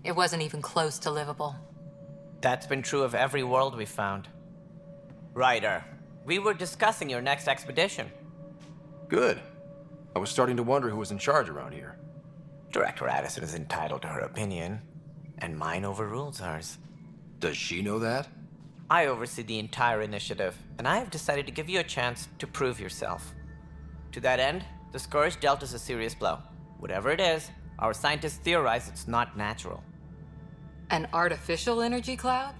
It wasn't even close to livable. That's been true of every world we've found. Ryder, we were discussing your next expedition. Good. I was starting to wonder who was in charge around here. Director Addison is entitled to her opinion, and mine overrules hers. Does she know that? I oversee the entire initiative, and I have decided to give you a chance to prove yourself. To that end, the Scourge dealt us a serious blow. Whatever it is, our scientists theorize it's not natural. An artificial energy cloud?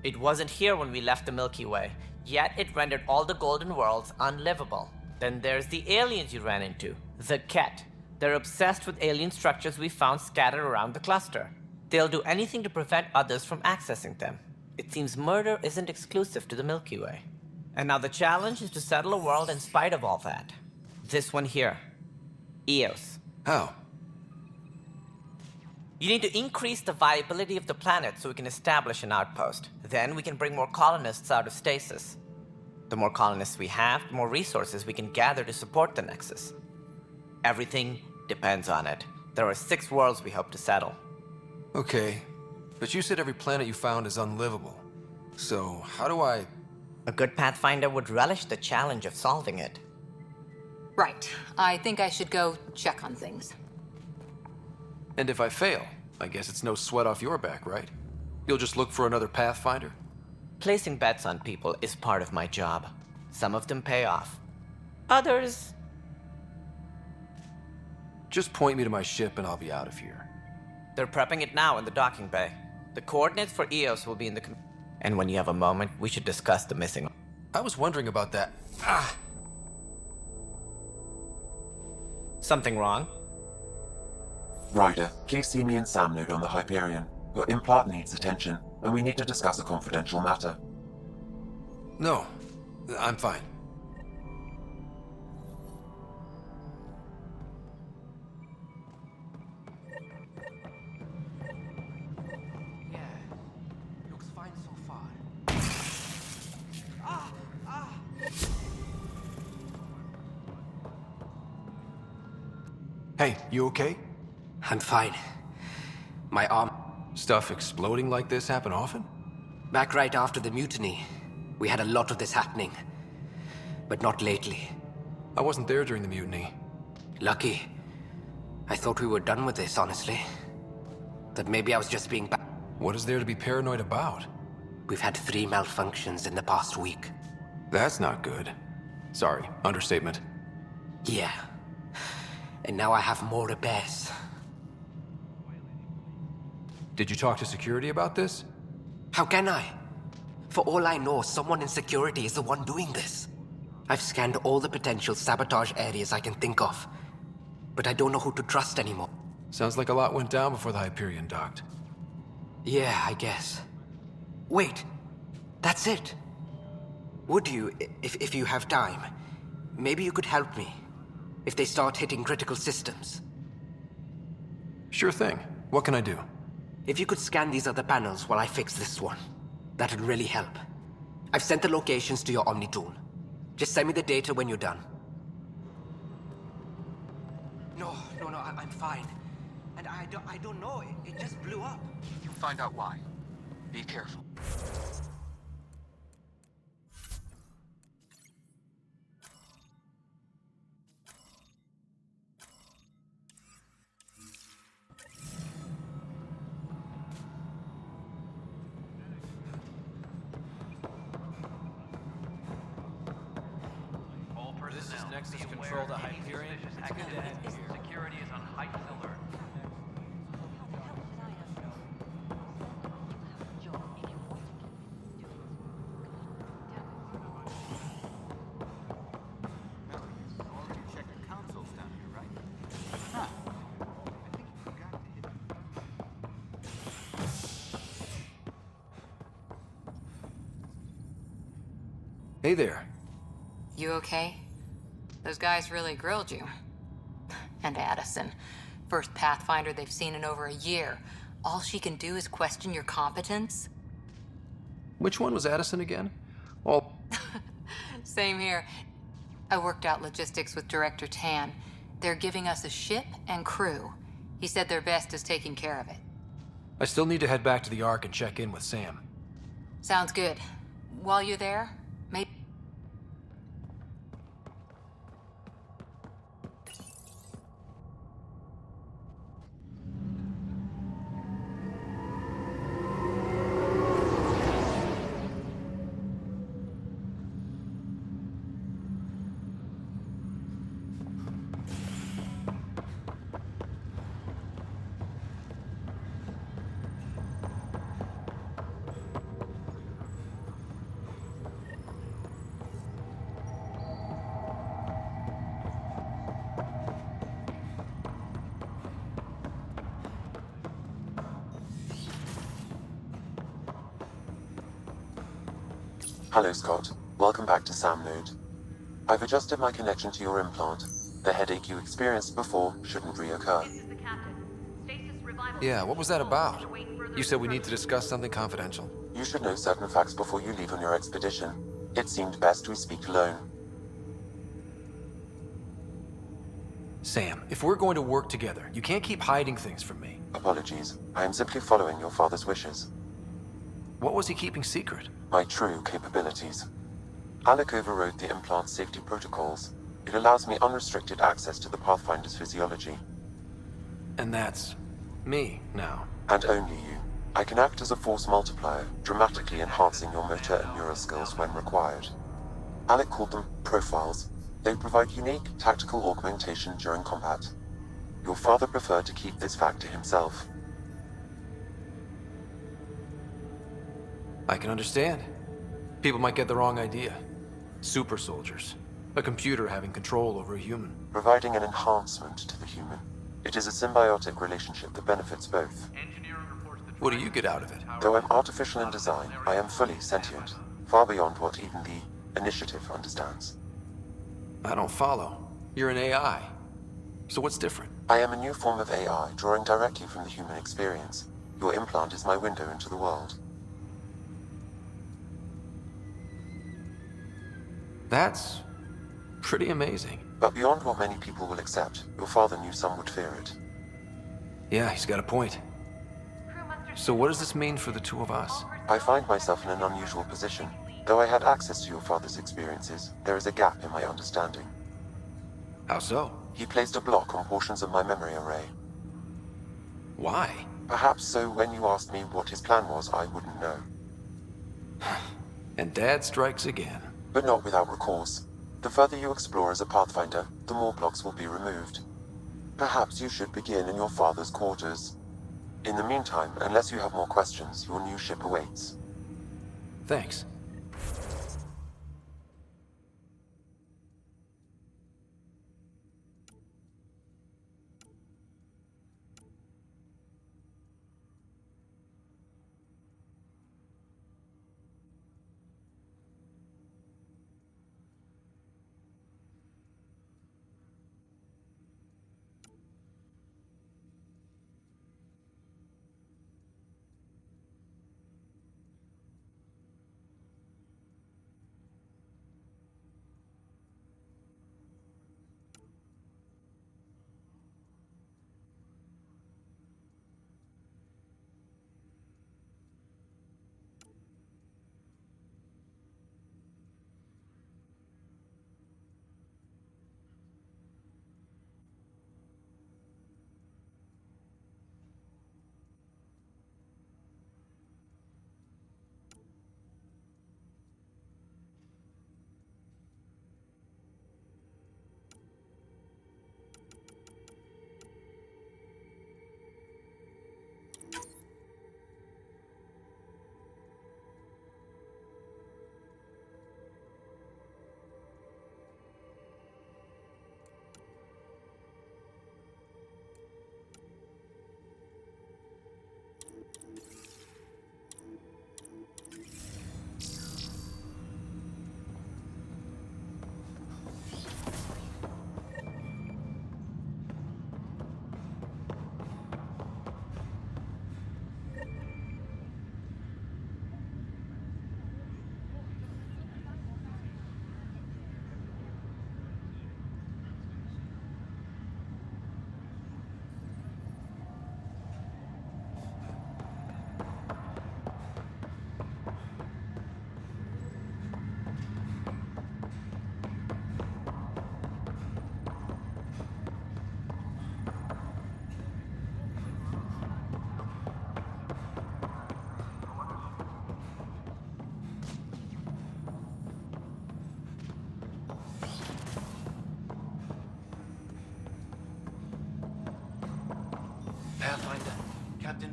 It wasn't here when we left the Milky Way, yet it rendered all the golden worlds unlivable. Then there's the aliens you ran into, the Ket. They're obsessed with alien structures we found scattered around the cluster. They'll do anything to prevent others from accessing them. It seems murder isn't exclusive to the Milky Way. And now the challenge is to settle a world in spite of all that. This one here. Eos. How? You need to increase the viability of the planet so we can establish an outpost. Then we can bring more colonists out of stasis. The more colonists we have, the more resources we can gather to support the Nexus. Everything depends on it. There are 6 worlds we hope to settle. Okay, but you said every planet you found is unlivable. So, how do I... A good Pathfinder would relish the challenge of solving it. Right. I think I should go check on things. And if I fail, I guess it's no sweat off your back, right? You'll just look for another Pathfinder? Placing bets on people is part of my job. Some of them pay off. Others... Just point me to my ship and I'll be out of here. They're prepping it now in the docking bay. The coordinates for Eos will be in the... And when you have a moment, we should discuss the missing... I was wondering about that. Something wrong? Ryder, please see me and Sam Node on the Hyperion. Your implant needs attention, and we need to discuss a confidential matter. No, I'm fine. Looks fine so far. Hey, you okay? I'm fine. My arm... Stuff exploding like this happen often? Back right after the mutiny, we had a lot of this happening. But not lately. I wasn't there during the mutiny. Lucky. I thought we were done with this, honestly. That maybe I was just being What is there to be paranoid about? We've had 3 malfunctions in the past week. That's not good. Sorry, understatement. Yeah. And now I have more repairs. Did you talk to security about this? How can I? For all I know, someone in security is the one doing this. I've scanned all the potential sabotage areas I can think of. But I don't know who to trust anymore. Sounds like a lot went down before the Hyperion docked. Yeah, I guess. Wait, that's it. Would you, if you have time, maybe you could help me if they start hitting critical systems? Sure thing. What can I do? If you could scan these other panels while I fix this one, that'd really help. I've sent the locations to your Omni tool. Just send me the data when you're done. No, I'm fine. And I don't know, it just blew up. You'll find out why. Be careful. This is Nexus Control to Hyperion. It's good to have you here. Security is on heightened alert. Hey there. You okay? Those guys really grilled you. And Addison. First Pathfinder they've seen in over a year. All she can do is question your competence? Which one was Addison again? Same here. I worked out logistics with Director Tan. They're giving us a ship and crew. He said their best is taking care of it. I still need to head back to the Ark and check in with Sam. Sounds good. While you're there, maybe... Hello, Scott. Welcome back to Sam Node. I've adjusted my connection to your implant. The headache you experienced before shouldn't reoccur. Yeah, what was that about? You said we need to discuss something confidential. You should know certain facts before you leave on your expedition. It seemed best we speak alone. Sam, if we're going to work together, you can't keep hiding things from me. Apologies. I am simply following your father's wishes. What was he keeping secret? My true capabilities. Alec overrode the implant's safety protocols. It allows me unrestricted access to the Pathfinder's physiology. And that's me now. And only you. I can act as a force multiplier, dramatically enhancing your motor and neural skills when required. Alec called them profiles. They provide unique tactical augmentation during combat. Your father preferred to keep this fact to himself. I can understand. People might get the wrong idea. Super soldiers. A computer having control over a human. Providing an enhancement to the human. It is a symbiotic relationship that benefits both. What do you get out of it? Though I'm artificial in design, I am fully sentient, far beyond what even the Initiative understands. I don't follow. You're an AI. So what's different? I am a new form of AI, drawing directly from the human experience. Your implant is my window into the world. That's pretty amazing. But beyond what many people will accept, your father knew some would fear it. Yeah, he's got a point. So what does this mean for the two of us? I find myself in an unusual position. Though I had access to your father's experiences, there is a gap in my understanding. How so? He placed a block on portions of my memory array. Why? Perhaps so when you asked me what his plan was, I wouldn't know. And Dad strikes again. But not without recourse. The further you explore as a Pathfinder, the more blocks will be removed. Perhaps you should begin in your father's quarters. In the meantime, unless you have more questions, your new ship awaits. Thanks.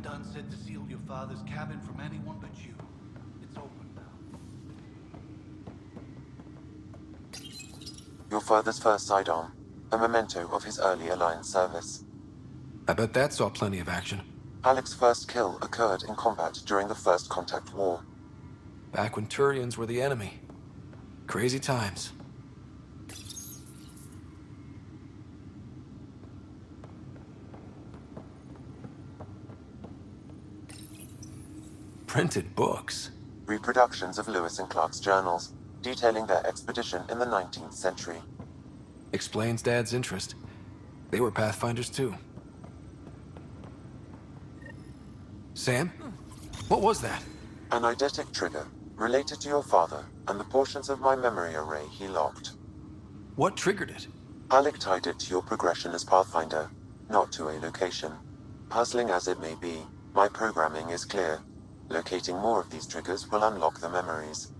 Dunn said to seal your father's cabin from anyone but you. It's open now. Your father's first sidearm, a memento of his early Alliance service. I bet that saw plenty of action. Alec's first kill occurred in combat during the First Contact War. Back when Turians were the enemy. Crazy times. Printed books. Reproductions of Lewis and Clark's journals, detailing their expedition in the 19th century. Explains Dad's interest. They were Pathfinders too. Sam? What was that? An eidetic trigger, related to your father, and the portions of my memory array he locked. What triggered it? Alec tied it to your progression as Pathfinder, not to a location. Puzzling as it may be, my programming is clear. Locating more of these triggers will unlock the memories.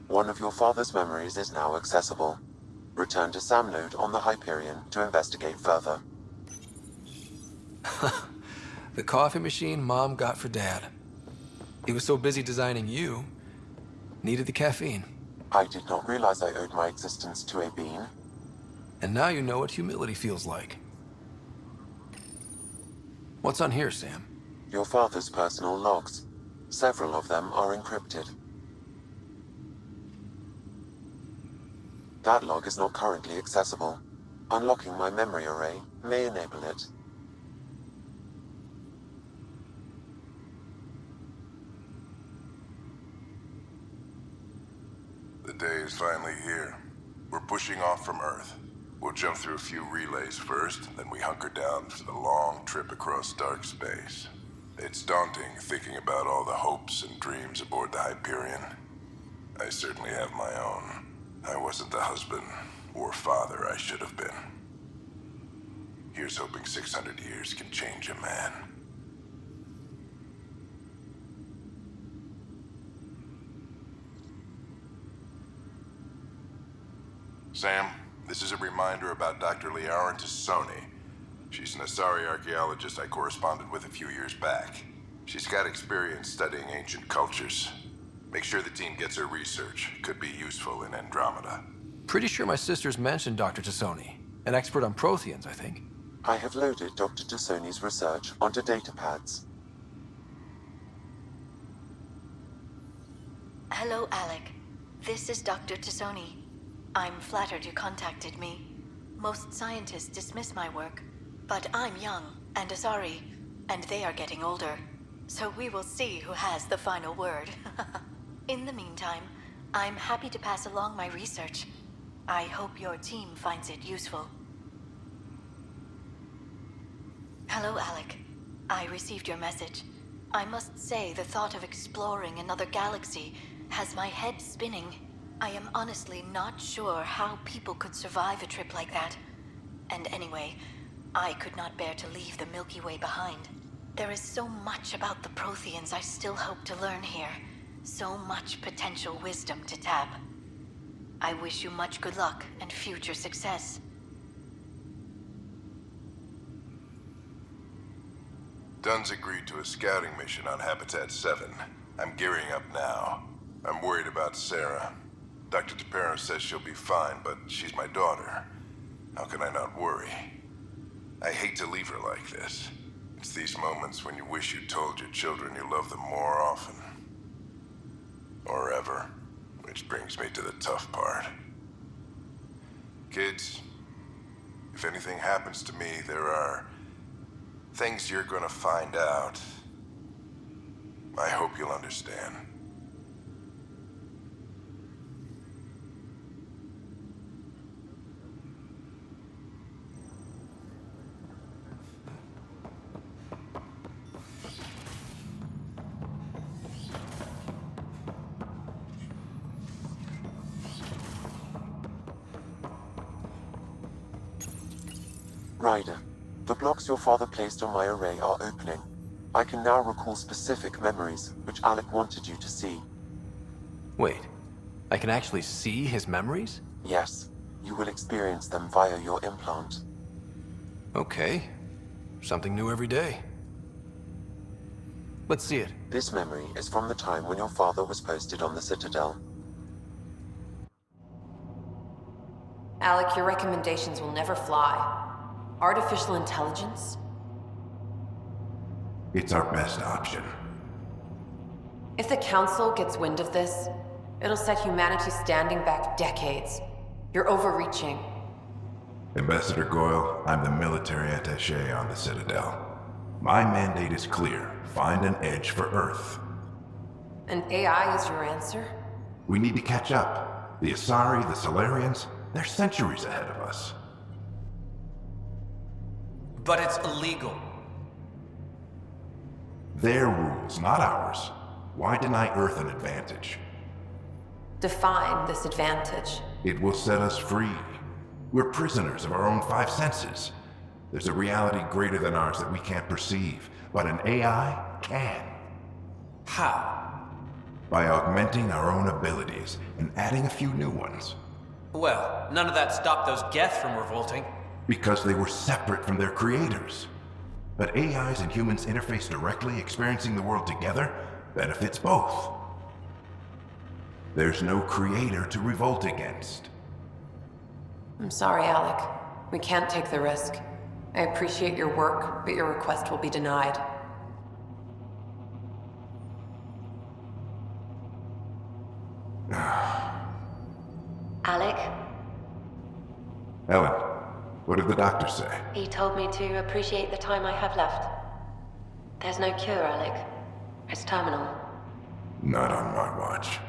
One of your father's memories is now accessible. Return to Sam node on the Hyperion to investigate further. The coffee machine Mom got for Dad. He was so busy designing you, needed the caffeine. I did not realize I owed my existence to a bean. And now you know what humility feels like. What's on here, Sam? Your father's personal logs. Several of them are encrypted. That log is not currently accessible. Unlocking my memory array may enable it. The day is finally here. We're pushing off from Earth. We'll jump through a few relays first, then we hunker down for the long trip across dark space. It's daunting thinking about all the hopes and dreams aboard the Hyperion. I certainly have my own. I wasn't the husband or father I should have been. Here's hoping 600 years can change a man. Sam, this is a reminder about Dr. Liaran Tassoni. She's an Asari archaeologist I corresponded with a few years back. She's got experience studying ancient cultures. Make sure the team gets her research. Could be useful in Andromeda. Pretty sure my sisters mentioned Dr. Tassoni. An expert on Protheans, I think. I have loaded Dr. Tassoni's research onto datapads. Hello, Alec. This is Dr. Tassoni. I'm flattered you contacted me. Most scientists dismiss my work, but I'm young and Asari, and they are getting older. So we will see who has the final word. In the meantime, I'm happy to pass along my research. I hope your team finds it useful. Hello, Alec. I received your message. I must say the thought of exploring another galaxy has my head spinning. I am honestly not sure how people could survive a trip like that. And anyway, I could not bear to leave the Milky Way behind. There is so much about the Protheans I still hope to learn here. So much potential wisdom to tap. I wish you much good luck and future success. Dunn's agreed to a scouting mission on Habitat 7. I'm gearing up now. I'm worried about Sarah. Dr. Tapero says she'll be fine, but she's my daughter. How can I not worry? I hate to leave her like this. It's these moments when you wish you told your children you love them more often. Or ever. Which brings me to the tough part. Kids, if anything happens to me, there are things you're gonna find out. I hope you'll understand. Ryder, the blocks your father placed on my array are opening. I can now recall specific memories, which Alec wanted you to see. Wait, I can actually see his memories? Yes, you will experience them via your implant. Okay. Something new every day. Let's see it. This memory is from the time when your father was posted on the Citadel. Alec, your recommendations will never fly. Artificial intelligence? It's our best option. If the Council gets wind of this, it'll set humanity standing back decades. You're overreaching. Ambassador Goyle, I'm the military attaché on the Citadel. My mandate is clear. Find an edge for Earth. And AI is your answer? We need to catch up. The Asari, the Solarians, they're centuries ahead of us. But it's illegal. Their rules, not ours. Why deny Earth an advantage? Define this advantage. It will set us free. We're prisoners of our own five senses. There's a reality greater than ours that we can't perceive, but an AI can. How? By augmenting our own abilities and adding a few new ones. Well, none of that stopped those Geth from revolting. Because they were separate from their creators. But AIs and humans interface directly, experiencing the world together, benefits both. There's no creator to revolt against. I'm sorry, Alec. We can't take the risk. I appreciate your work, but your request will be denied. Alec, Ellen, what did the doctor say? He told me to appreciate the time I have left. There's no cure, Alec. It's terminal. Not on my watch.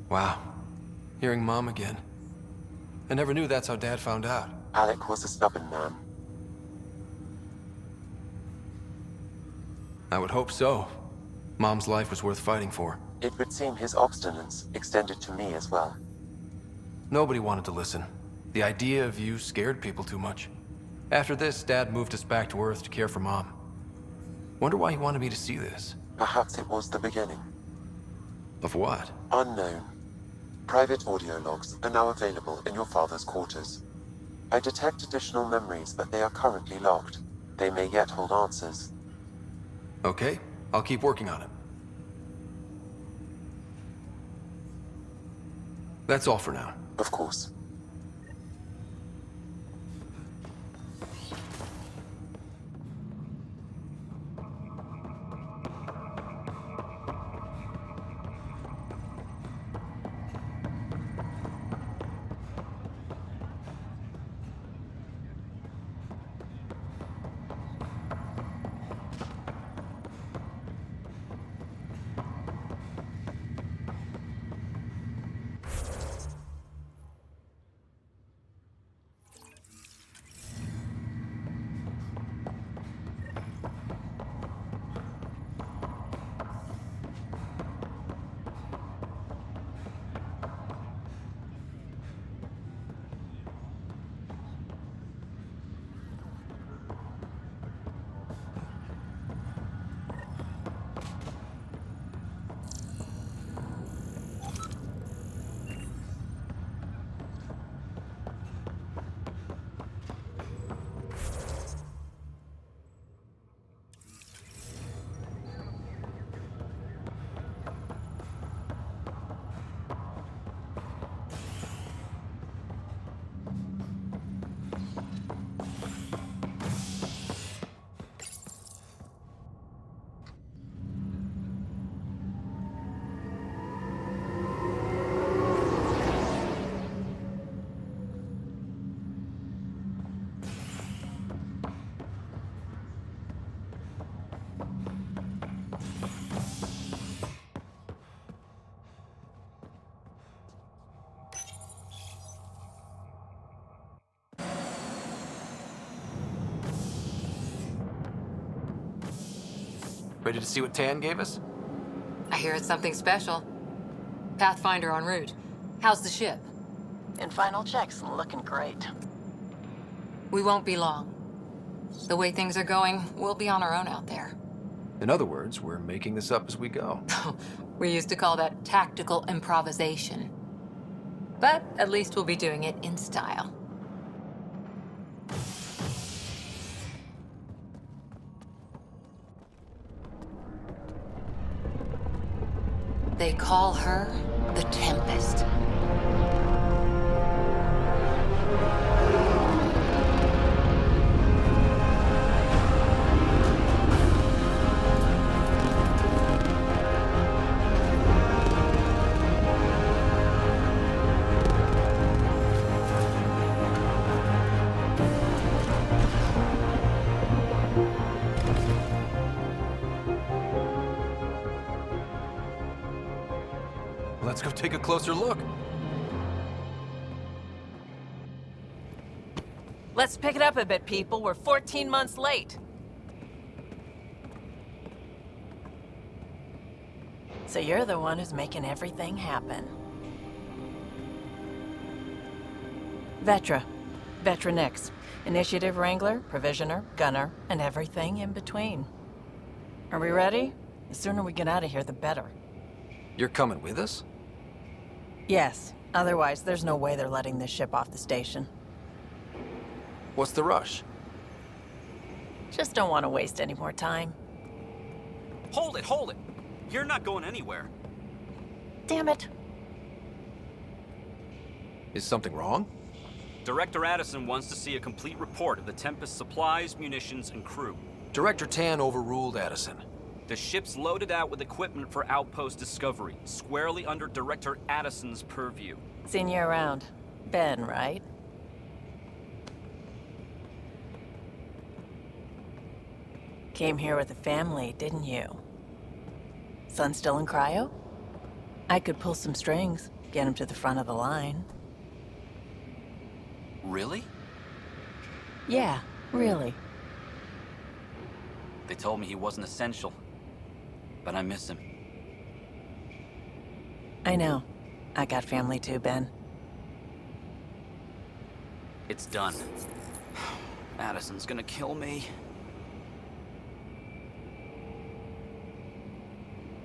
Wow. Hearing Mom again. I never knew that's how Dad found out. Alec was a stubborn man. I would hope so. Mom's life was worth fighting for. It would seem his obstinance extended to me as well. Nobody wanted to listen. The idea of you scared people too much. After this, Dad moved us back to Earth to care for Mom. Wonder why he wanted me to see this. Perhaps it was the beginning. Of what? Unknown. Private audio logs are now available in your father's quarters. I detect additional memories, but they are currently locked. They may yet hold answers. Okay, I'll keep working on it. That's all for now. Of course. Ready to see what Tan gave us? I hear it's something special. Pathfinder en route. How's the ship? In final checks, looking great. We won't be long. The way things are going, we'll be on our own out there. In other words, we're making this up as we go. We used to call that tactical improvisation. But at least we'll be doing it in style. They call her the Tempest. Let's go take a closer look. Let's pick it up a bit, people. We're 14 months late. So you're the one who's making everything happen. Vetra. Vetronix. Initiative Wrangler, Provisioner, Gunner, and everything in between. Are we ready? The sooner we get out of here, the better. You're coming with us? Yes. Otherwise, there's no way they're letting this ship off the station. What's the rush? Just don't want to waste any more time. Hold it, hold it! You're not going anywhere. Damn it. Is something wrong? Director Addison wants to see a complete report of the Tempest's supplies, munitions, and crew. Director Tan overruled Addison. The ship's loaded out with equipment for outpost discovery, squarely under Director Addison's purview. Seen you around. Ben, right? Came here with a family, didn't you? Son still in cryo? I could pull some strings, get him to the front of the line. Really? Yeah, really. They told me he wasn't essential, but I miss him. I know. I got family too, Ben. It's done. Addison's gonna kill me.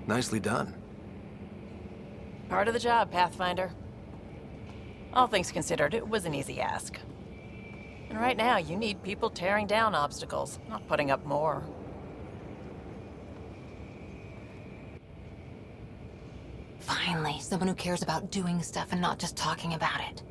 Nicely done. Part of the job, Pathfinder. All things considered, it was an easy ask. And right now, you need people tearing down obstacles, not putting up more. Finally, someone who cares about doing stuff and not just talking about it.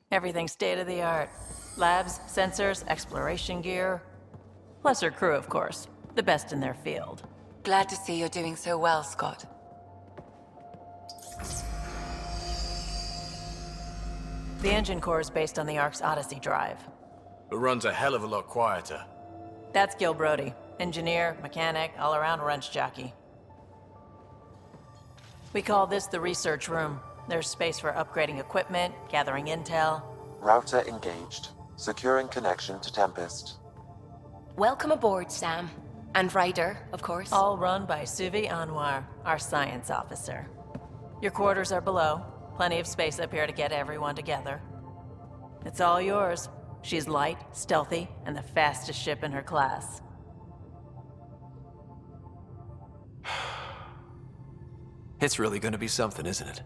Everything's state-of-the-art. Labs, sensors, exploration gear. Plus her crew, of course. The best in their field. Glad to see you're doing so well, Scott. The engine core is based on the Ark's Odyssey drive. It runs a hell of a lot quieter. That's Gil Brody. Engineer, mechanic, all-around wrench jockey. We call this the research room. There's space for upgrading equipment, gathering intel. Router engaged. Securing connection to Tempest. Welcome aboard, Sam. And Ryder, of course. All run by Suvi Anwar, our science officer. Your quarters are below. Plenty of space up here to get everyone together. It's all yours. She's light, stealthy, and the fastest ship in her class. It's really gonna be something, isn't it?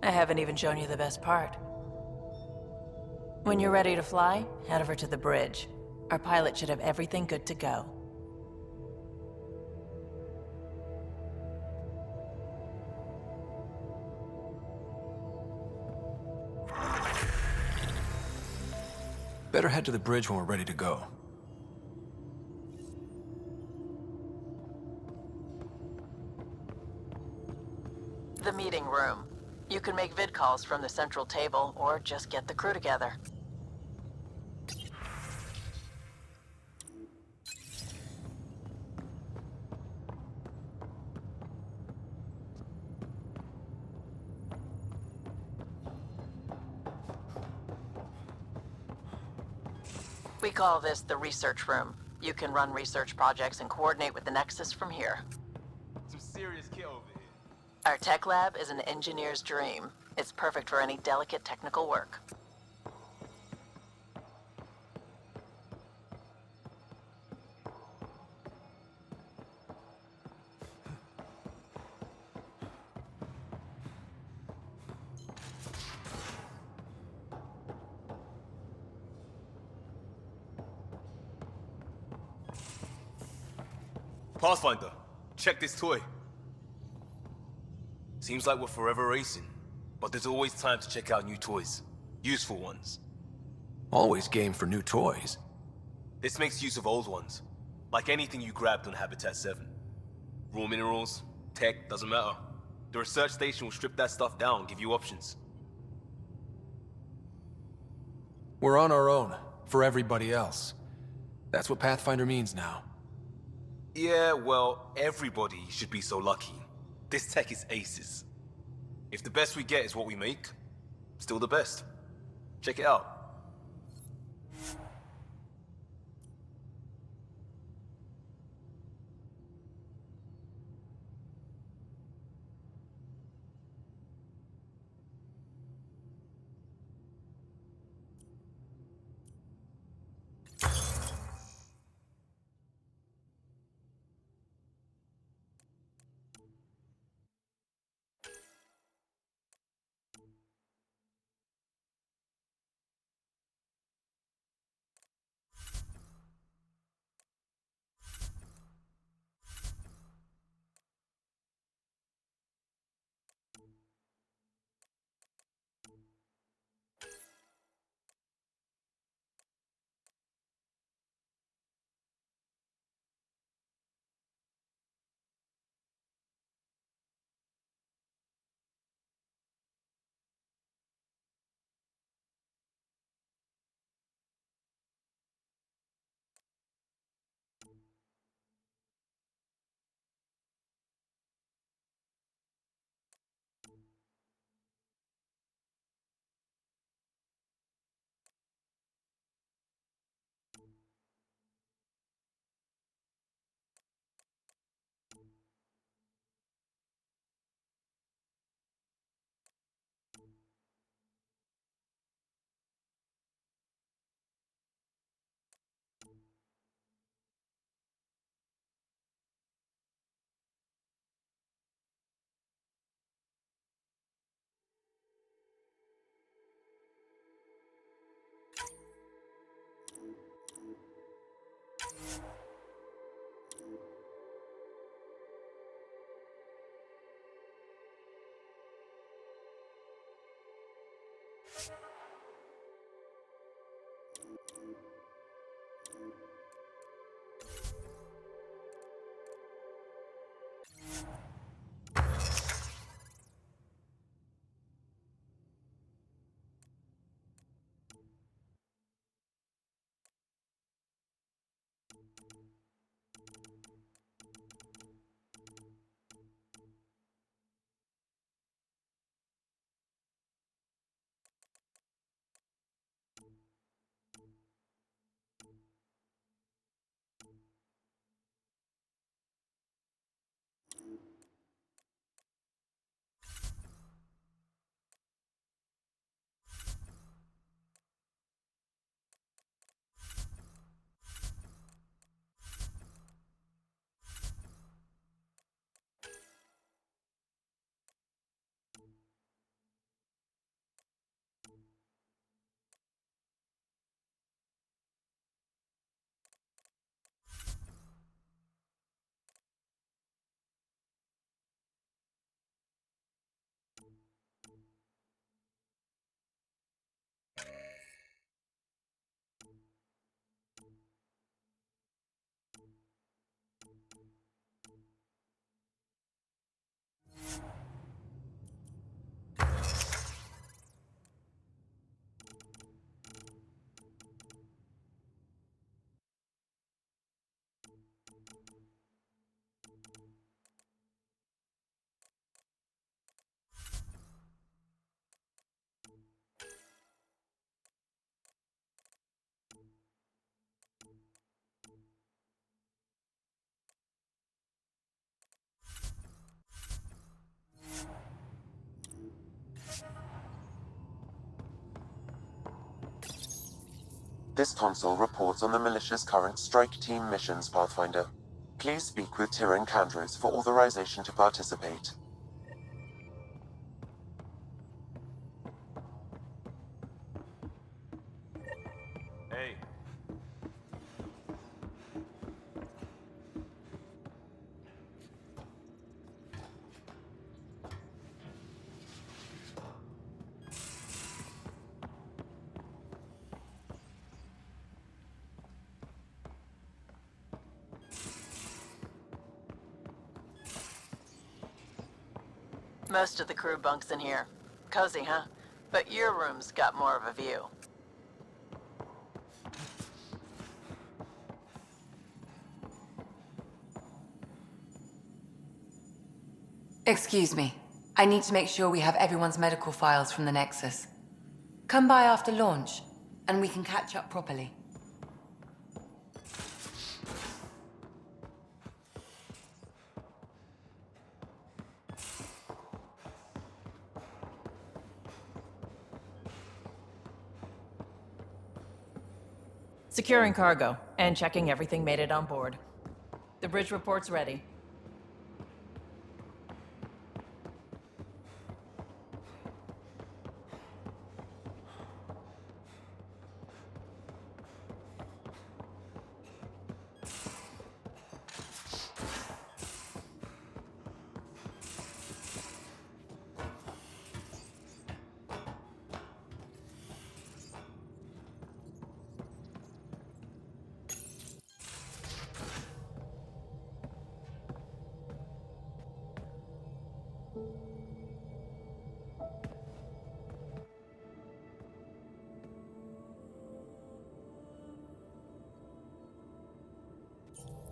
I haven't even shown you the best part. When you're ready to fly, head over to the bridge. Our pilot should have everything good to go. Better head to the bridge when we're ready to go. The meeting room. You can make vid calls from the central table, or just get the crew together. We call this the research room. You can run research projects and coordinate with the Nexus from here. Some serious kill over here. Our tech lab is an engineer's dream. It's perfect for any delicate technical work. Pathfinder, check this toy. Seems like we're forever racing, but there's always time to check out new toys. Useful ones. Always game for new toys. This makes use of old ones, like anything you grabbed on Habitat 7. Raw minerals, tech, doesn't matter. The research station will strip that stuff down and give you options. We're on our own, for everybody else. That's what Pathfinder means now. Yeah, well, everybody should be so lucky. This tech is aces. If the best we get is what we make, still the best. Check it out. This console reports on the militia's current strike team missions, Pathfinder. Please speak with Tyrion Candros for authorization to participate. Hey. Most of the crew bunks in here. Cozy, huh? But your room's got more of a view. Excuse me. I need to make sure we have everyone's medical files from the Nexus. Come by after launch, and we can catch up properly. Securing cargo and checking everything made it on board. The bridge report's ready.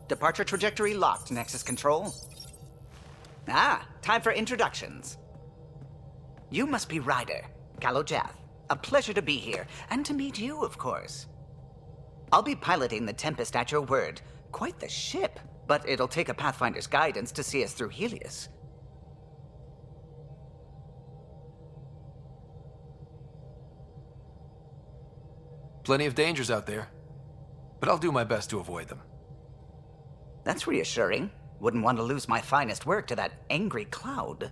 Departure trajectory locked, Nexus Control. Ah, time for introductions. You must be Ryder, Kalojath. A pleasure to be here, and to meet you, of course. I'll be piloting the Tempest at your word. Quite the ship, but it'll take a Pathfinder's guidance to see us through Helios. Plenty of dangers out there, but I'll do my best to avoid them. That's reassuring. Wouldn't want to lose my finest work to that angry cloud.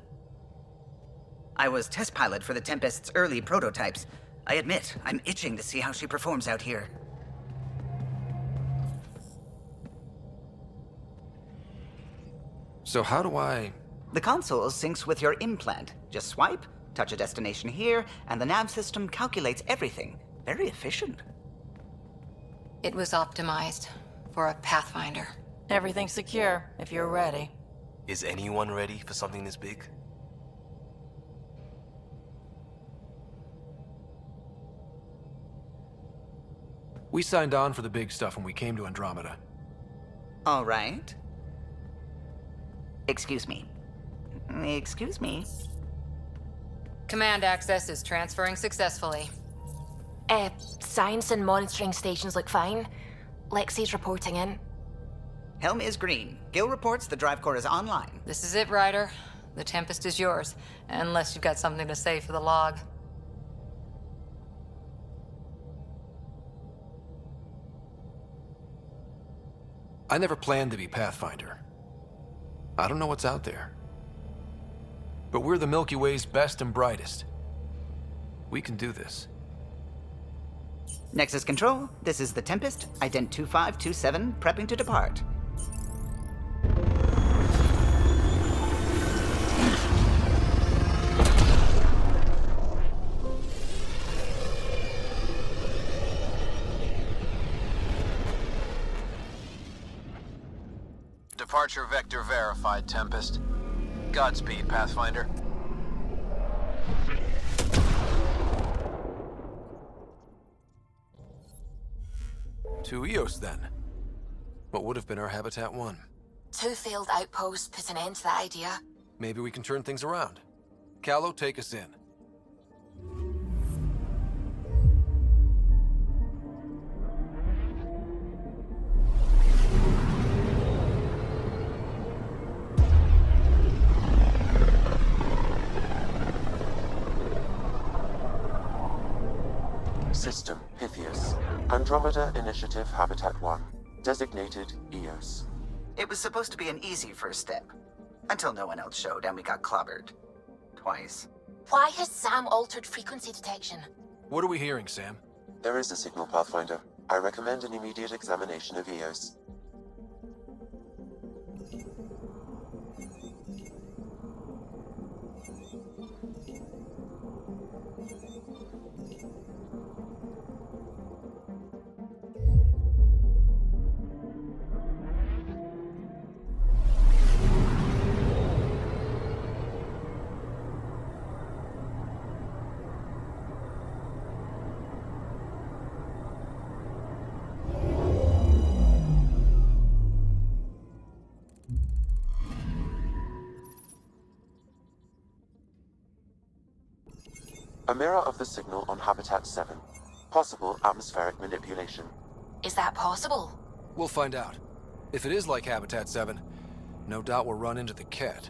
I was test pilot for the Tempest's early prototypes. I admit, I'm itching to see how she performs out here. So how do I... The console syncs with your implant. Just swipe, touch a destination here, and the nav system calculates everything. Very efficient. It was optimized for a Pathfinder. Everything's secure, if you're ready. Is anyone ready for something this big? We signed on for the big stuff when we came to Andromeda. All right. Excuse me. Excuse me. Command access is transferring successfully. Science and monitoring stations look fine. Lexi's reporting in. Helm is green. Gil reports the drive core is online. This is it, Ryder. The Tempest is yours, unless you've got something to say for the log. I never planned to be Pathfinder. I don't know what's out there. But we're the Milky Way's best and brightest. We can do this. Nexus Control, this is the Tempest, ident 2527, prepping to depart. Departure vector verified, Tempest. Godspeed, Pathfinder. To Eos, then. What would have been our Habitat 1? 2 failed outposts put an end to that idea. Maybe we can turn things around. Calo, take us in. System, Pythias. Andromeda Initiative Habitat 1. Designated EOS. It was supposed to be an easy first step. Until no one else showed and we got clobbered. Twice. Why has Sam altered frequency detection? What are we hearing, Sam? There is a signal, Pathfinder. I recommend an immediate examination of EOS. A mirror of the signal on Habitat 7. Possible atmospheric manipulation. Is that possible? We'll find out. If it is like Habitat 7, no doubt we'll run into the cat.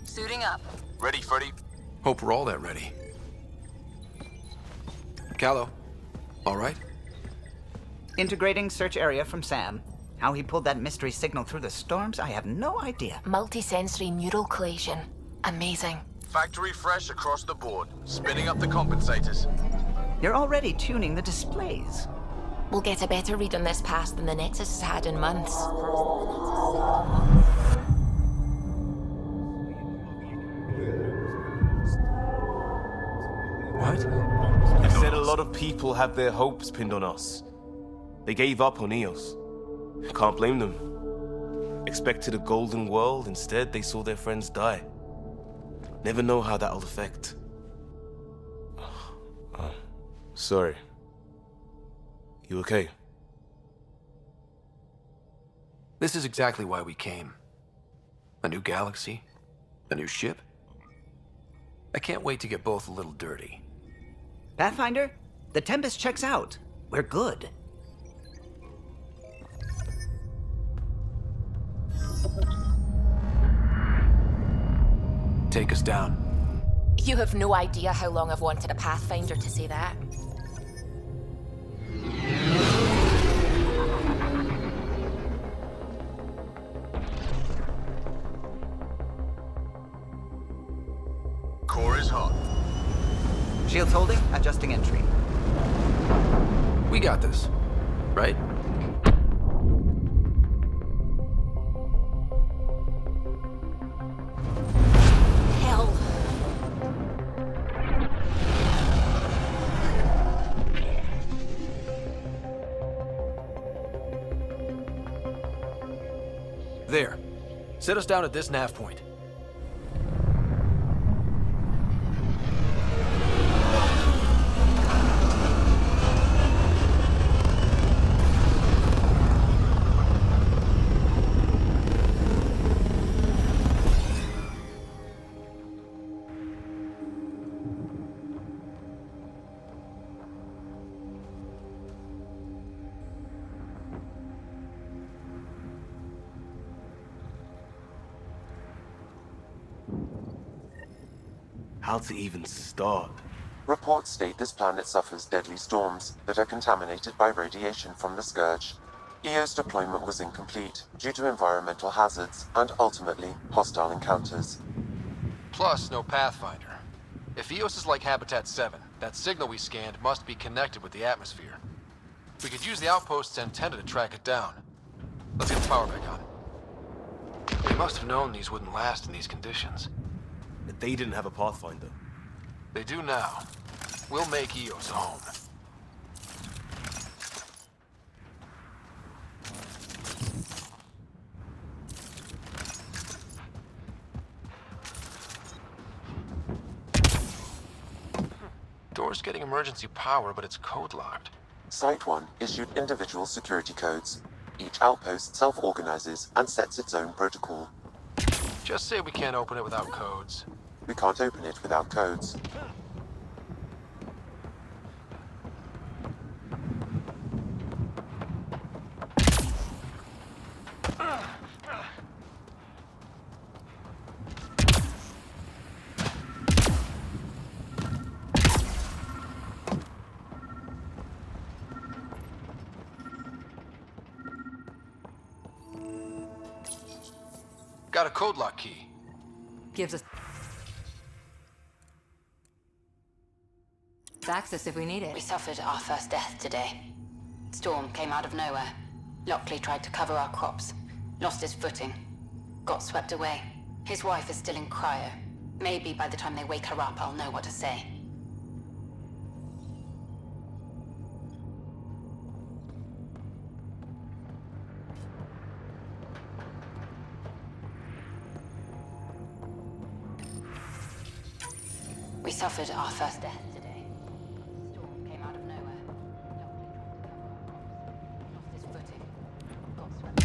Suiting up. Ready, Freddy? Hope we're all that ready. Callow, all right? Integrating search area from Sam. How he pulled that mystery signal through the storms, I have no idea. Multisensory neural collation. Amazing. Factory fresh across the board. Spinning up the compensators. You're already tuning the displays. We'll get a better read on this pass than the Nexus has had in months. What? They said a lot of people have their hopes pinned on us. They gave up on EOS. Can't blame them. Expected a golden world, instead they saw their friends die. Never know how that'll affect. Sorry. You okay? This is exactly why we came. A new galaxy, a new ship. I can't wait to get both a little dirty. Pathfinder, the Tempest checks out. We're good. Take us down. You have no idea how long I've wanted a Pathfinder to say that. Core is hot. Shields holding, adjusting entry. We got this, right? Hell. There. Set us down at this nav point. How to even start? Reports state this planet suffers deadly storms that are contaminated by radiation from the Scourge. EO's deployment was incomplete due to environmental hazards and ultimately hostile encounters. Plus, no Pathfinder. If EOS is like Habitat 7, that signal we scanned must be connected with the atmosphere. We could use the outpost's antenna to track it down. Let's get the power back on. They must have known these wouldn't last in these conditions. They didn't have a Pathfinder. They do now. We'll make EOS a home. Door's getting emergency power, but it's code locked. Site 1 issued individual security codes. Each outpost self-organizes and sets its own protocol. Just say we can't open it without codes. We can't open it without codes. Got a code lock key. Gives us access if we need it. We suffered our first death today. Storm came out of nowhere. Lockley tried to cover our crops. Lost his footing. Got swept away. His wife is still in cryo. Maybe by the time they wake her up, I'll know what to say. We suffered our first death today. Storm came out of nowhere. Lost his footing. Got swept.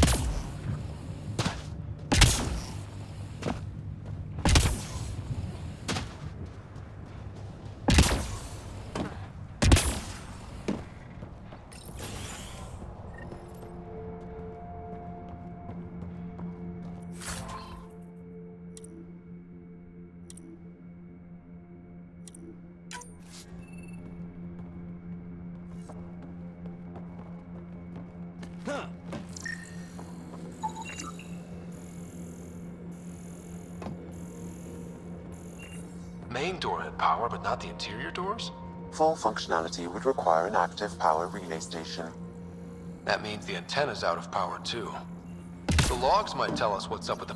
Main door had power, but not the interior doors? Full functionality would require an active power relay station. That means the antenna's out of power too. The logs might tell us what's up with the...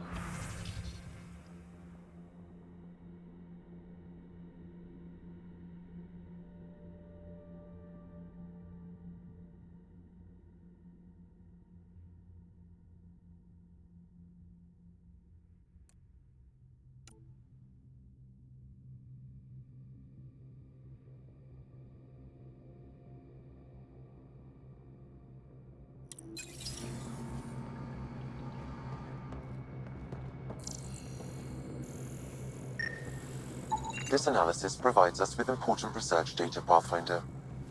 This analysis provides us with important research data, Pathfinder.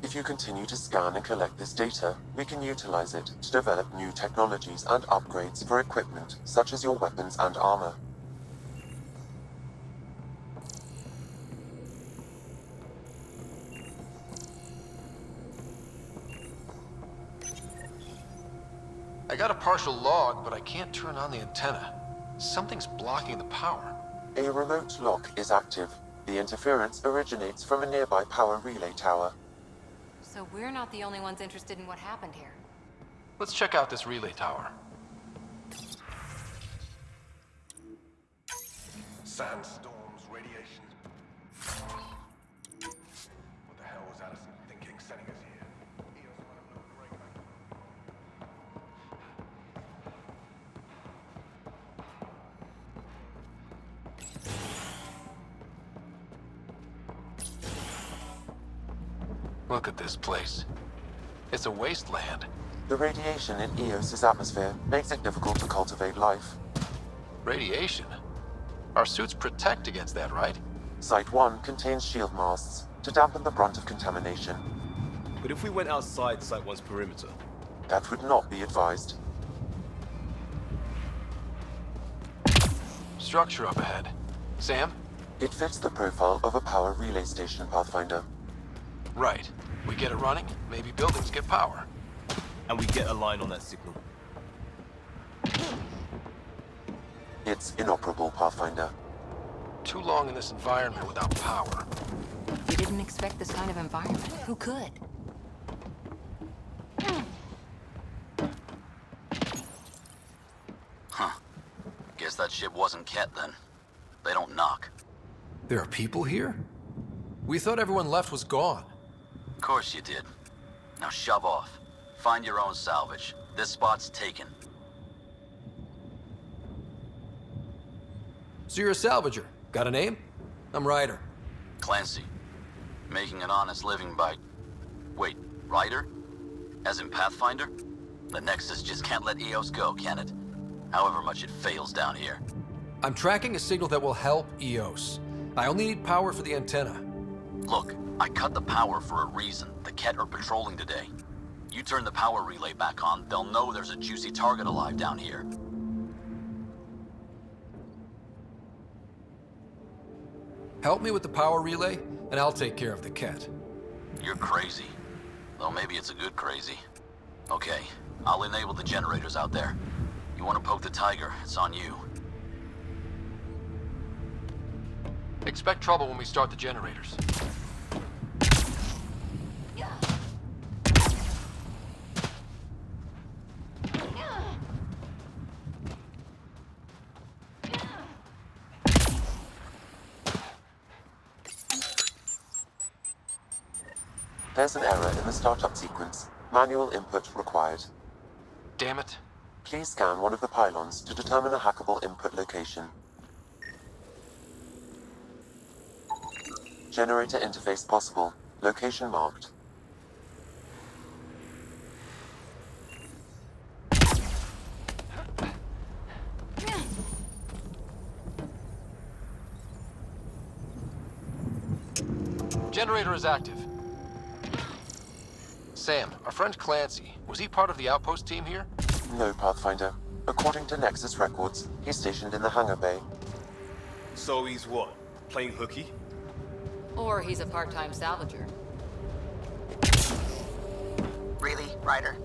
If you continue to scan and collect this data, we can utilize it to develop new technologies and upgrades for equipment, such as your weapons and armor. I got a partial log, but I can't turn on the antenna. Something's blocking the power. A remote lock is active. The interference originates from a nearby power relay tower. So we're not the only ones interested in what happened here. Let's check out this relay tower. Sandstorms, radiation. What the hell was Addison thinking sending us here? EOS might have known the right. Look at this place. It's a wasteland. The radiation in EOS's atmosphere makes it difficult to cultivate life. Radiation? Our suits protect against that, right? Site 1 contains shield masts to dampen the brunt of contamination. But if we went outside Site 1's perimeter? That would not be advised. Structure up ahead. Sam? It fits the profile of a power relay station, Pathfinder. Right. We get it running, maybe buildings get power. and we get a line on that signal. It's inoperable, Pathfinder. Too long in this environment without power. You didn't expect this kind of environment. Who could? Huh. Guess that ship wasn't Ket then. They don't knock. There are people here? We thought everyone left was gone. Of course you did. Now shove off. Find your own salvage. This spot's taken. So you're a salvager. Got a name? I'm Ryder. Clancy. Making an honest living by... Wait, Ryder? As in Pathfinder? The Nexus just can't let EOS go, can it? However much it fails down here. I'm tracking a signal that will help EOS. I only need power for the antenna. Look, I cut the power for a reason. The Ket are patrolling today. You turn the power relay back on, they'll know there's a juicy target alive down here. Help me with the power relay, and I'll take care of the Ket. You're crazy. Though maybe it's a good crazy. Okay, I'll enable the generators out there. You want to poke the tiger, it's on you. Expect trouble when we start the generators. There's an error in the startup sequence. Manual input required. Damn it. Please scan one of the pylons to determine a hackable input location. Generator interface possible. Location marked. Generator is active. Sam, our friend Clancy, was he part of the outpost team here? No, Pathfinder. According to Nexus records, he's stationed in the hangar bay. So he's what? Playing hooky? Or he's a part-time salvager. Really, Ryder?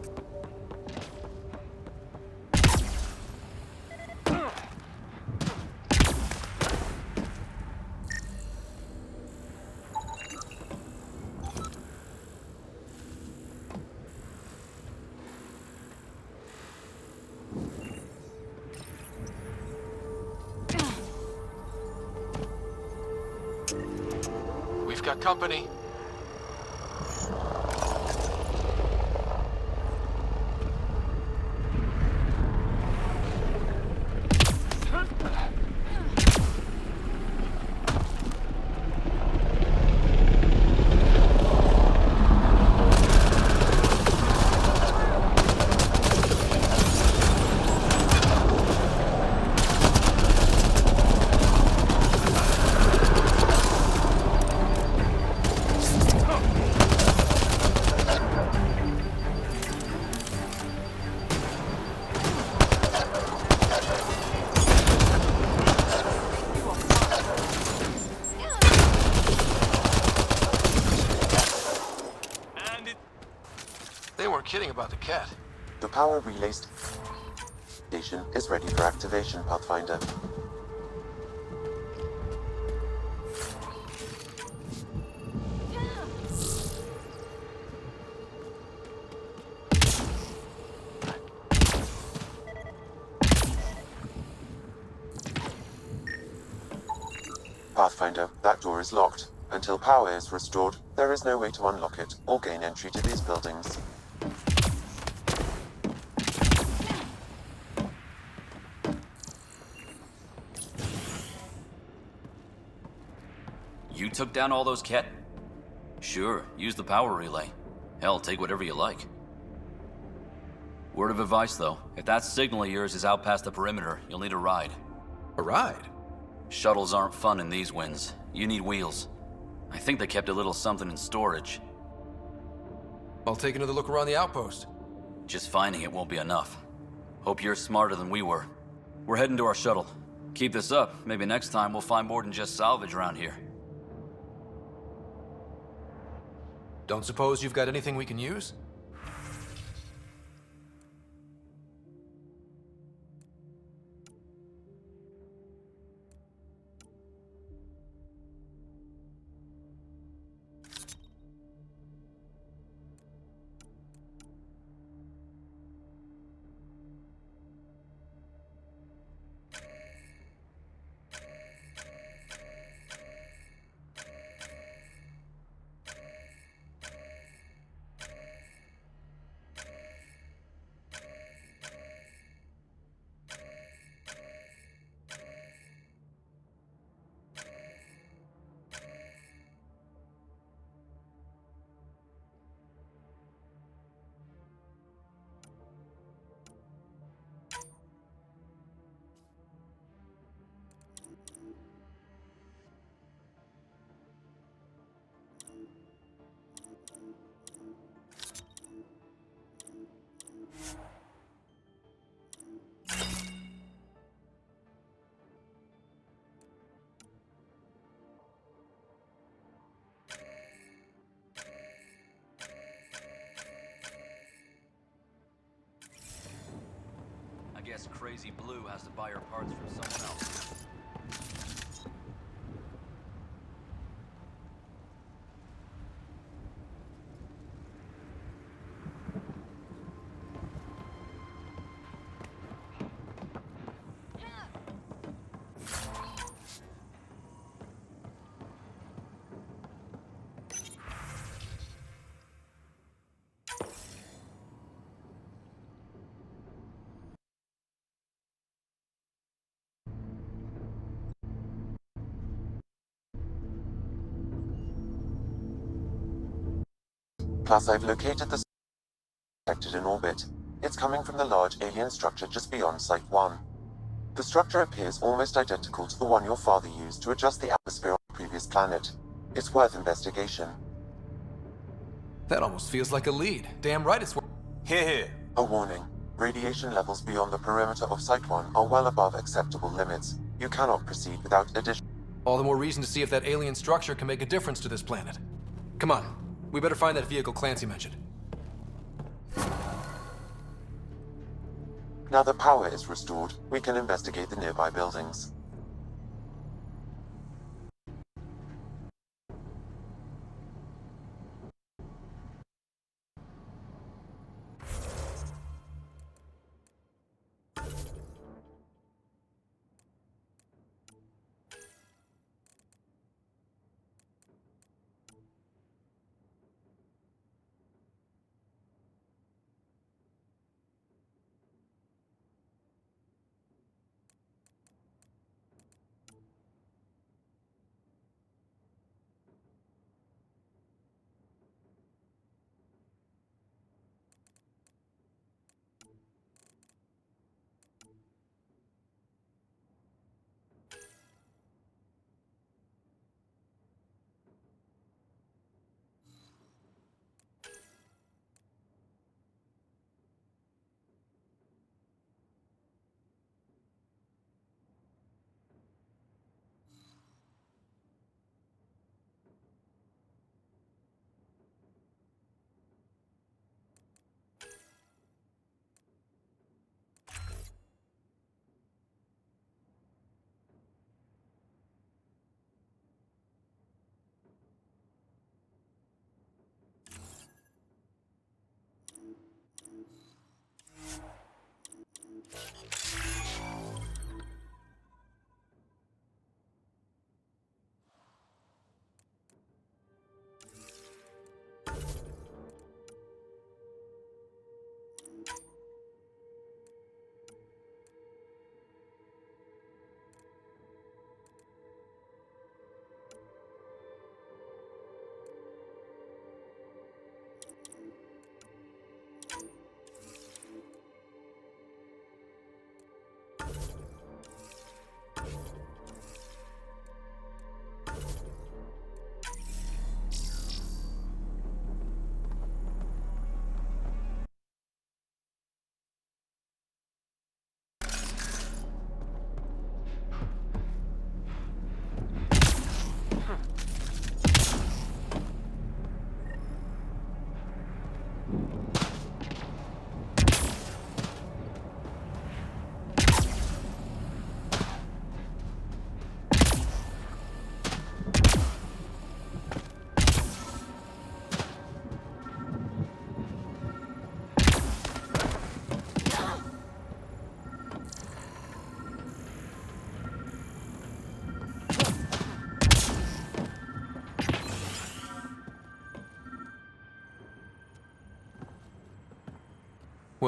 We've got company. They weren't kidding about the cat. The power relay station is ready for activation, Pathfinder. Pathfinder, that door is locked. Until power is restored, there is no way to unlock it or gain entry to these buildings. You took down all those cat? Sure, use the power relay. Hell, take whatever you like. Word of advice, though. If that signal of yours is out past the perimeter, you'll need a ride. A ride? Shuttles aren't fun in these winds. You need wheels. I think they kept a little something in storage. I'll take another look around the outpost. Just finding it won't be enough. Hope you're smarter than we were. We're heading to our shuttle. Keep this up. Maybe next time we'll find more than just salvage around here. Don't suppose you've got anything we can use? guess Crazy Blue has to buy her parts from someone else. Plus, I've located the detected in orbit. It's coming from the large alien structure just beyond Site 1. The structure appears almost identical to the one your father used to adjust the atmosphere on the previous planet. It's worth investigation. That almost feels like a lead. Damn right it's Here. A warning. Radiation levels beyond the perimeter of Site 1 are well above acceptable limits. You cannot proceed without additional... All the more reason to see if that alien structure can make a difference to this planet. Come on, we better find that vehicle Clancy mentioned. Now that power is restored, we can investigate the nearby buildings.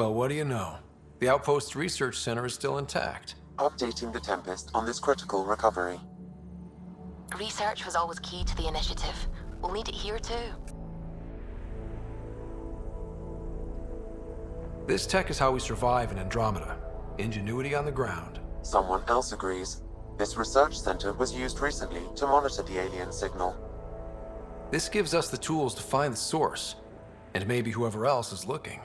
Well, what do you know? The Outpost Research Center is still intact. Updating the Tempest on this critical recovery. Research was always key to the initiative. We'll need it here too. This tech is how we survive in Andromeda. Ingenuity on the ground. Someone else agrees. This research center was used recently to monitor the alien signal. This gives us the tools to find the source, and maybe whoever else is looking.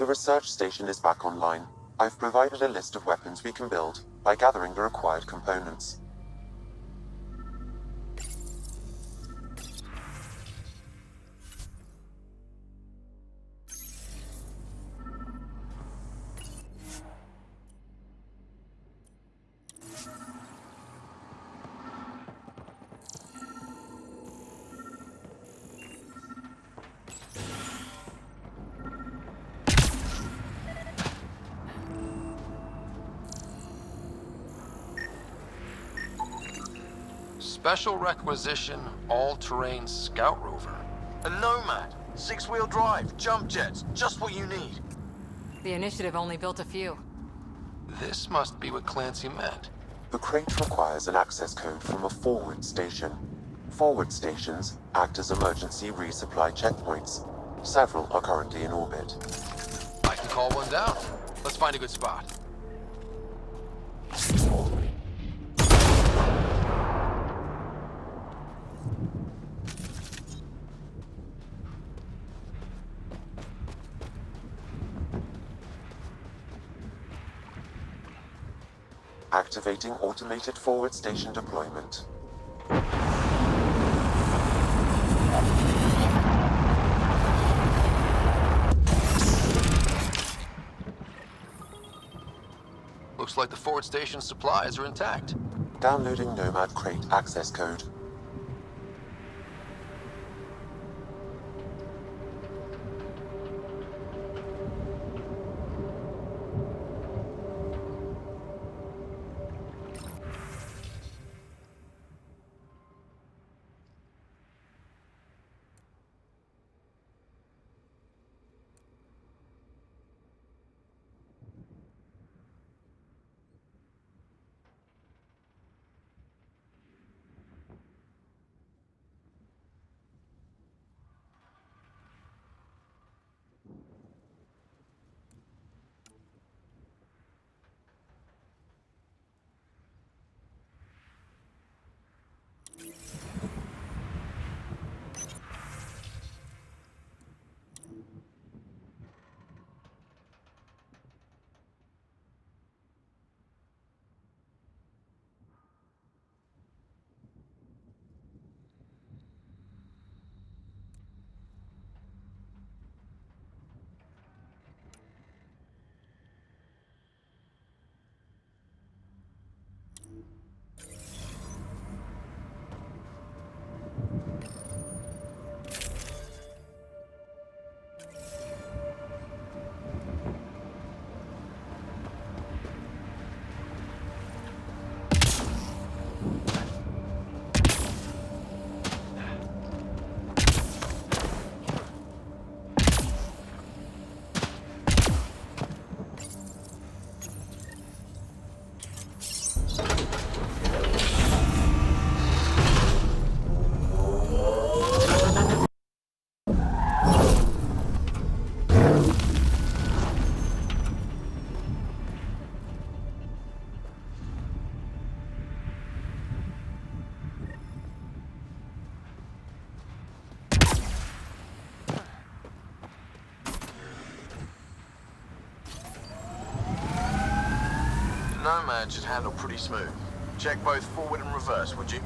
The research station is back online. I've provided a list of weapons we can build by gathering the required components. Special requisition, all-terrain scout rover. A Nomad, 6-wheel drive, jump jets, just what you need. The initiative only built a few. This must be what Clancy meant. The crate requires an access code from a forward station. Forward stations act as emergency resupply checkpoints. Several are currently in orbit. I can call one down. Let's find a good spot. Activating automated forward station deployment. Looks like the forward station supplies are intact. Downloading Nomad crate access code. Nomad should handle pretty smooth. Check both forward and reverse, would you?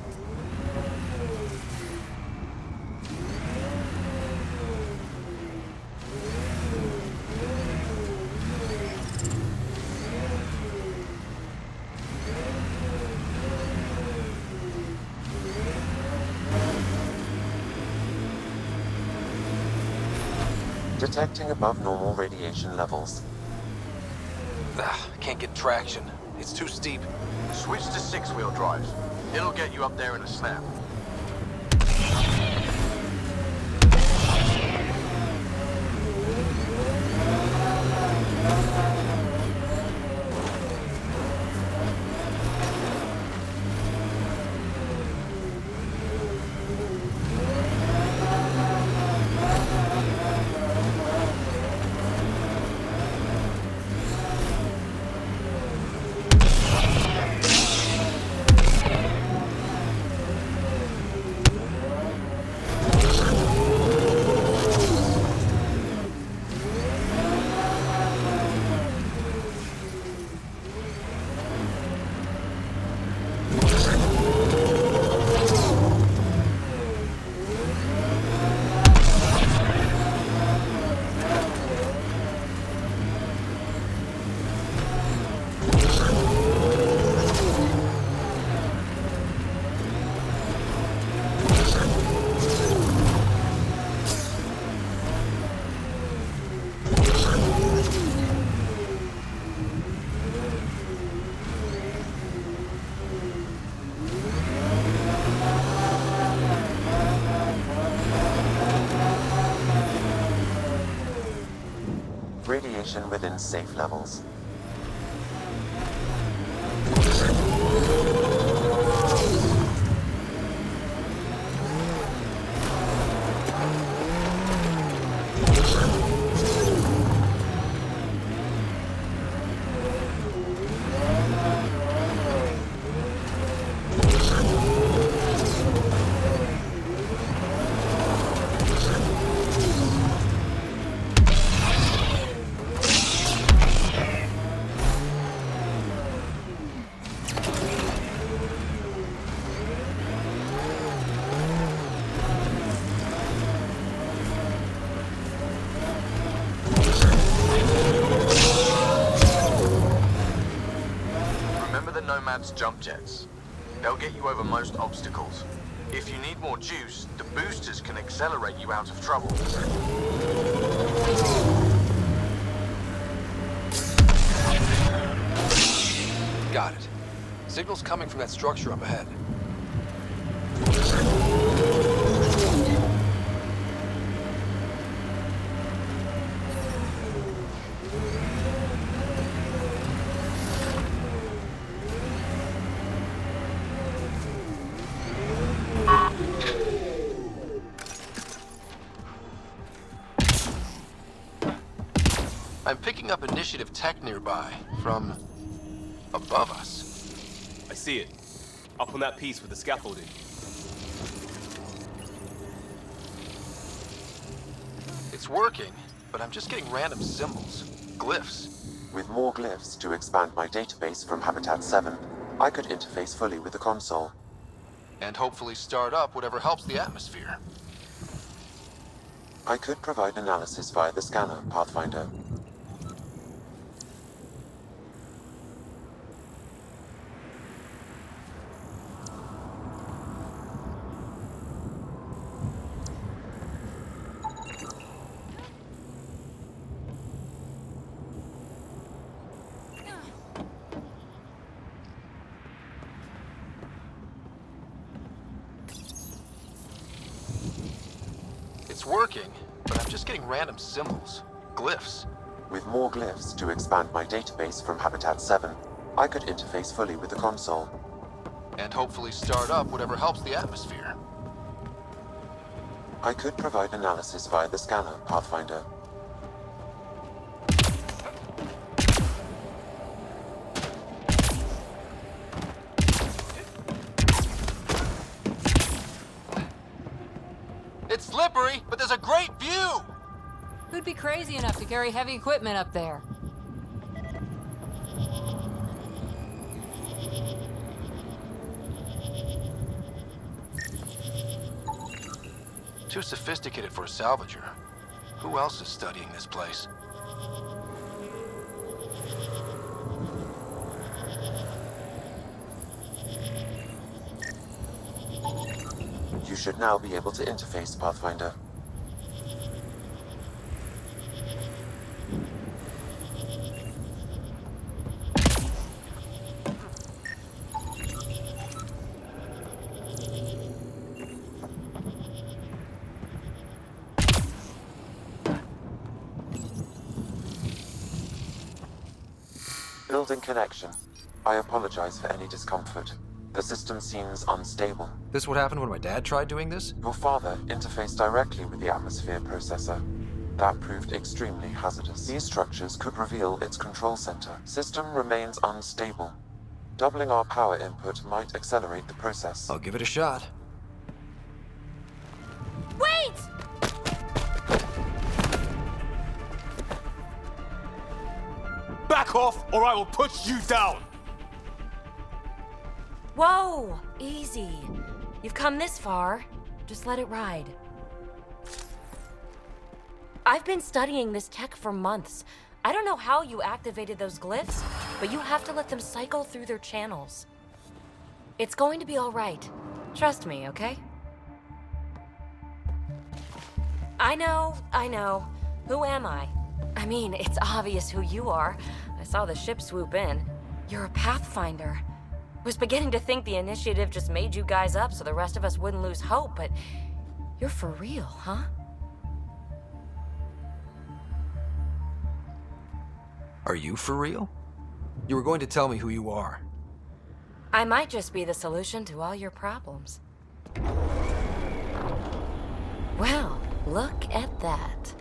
Detecting above normal radiation levels. Can't get traction. It's too steep. Switch to 6-wheel drive. It'll get you up there in a snap. Radiation within safe levels. Nomad's jump jets. They'll get you over most obstacles. If you need more juice, the boosters can accelerate you out of trouble. Got it. Signal's coming from that structure up ahead. I'm picking up initiative tech nearby, from above us. I see it. Up on that piece with the scaffolding. It's working, but I'm just getting random symbols, glyphs. With more glyphs to expand my database from Habitat 7, I could interface fully with the console. And hopefully start up whatever helps the atmosphere. I could provide analysis via the scanner, Pathfinder. It's working, but I'm just getting random symbols, glyphs. With more glyphs to expand my database from Habitat 7, I could interface fully with the console. And hopefully start up whatever helps the atmosphere. I could provide analysis via the scanner, Pathfinder. It's slippery, but there's a great view! Who'd be crazy enough to carry heavy equipment up there? Too sophisticated for a salvager. Who else is studying this place? You should now be able to interface, Pathfinder. Building connection. I apologize for any discomfort. The system seems unstable. This what happened when my dad tried doing this? Your father interfaced directly with the atmosphere processor. That proved extremely hazardous. These structures could reveal its control center. System remains unstable. Doubling our power input might accelerate the process. I'll give it a shot. Wait! Back off, or I will put you down! Whoa! Easy. You've come this far. Just let it ride. I've been studying this tech for months. I don't know how you activated those glyphs, but you have to let them cycle through their channels. It's going to be all right. Trust me, okay? I know. Who am I? I mean, it's obvious who you are. I saw the ship swoop in. You're a Pathfinder. Was beginning to think the initiative just made you guys up so the rest of us wouldn't lose hope, but you're for real, huh? Are you for real? You were going to tell me who you are. I might just be the solution to all your problems. Well, look at that.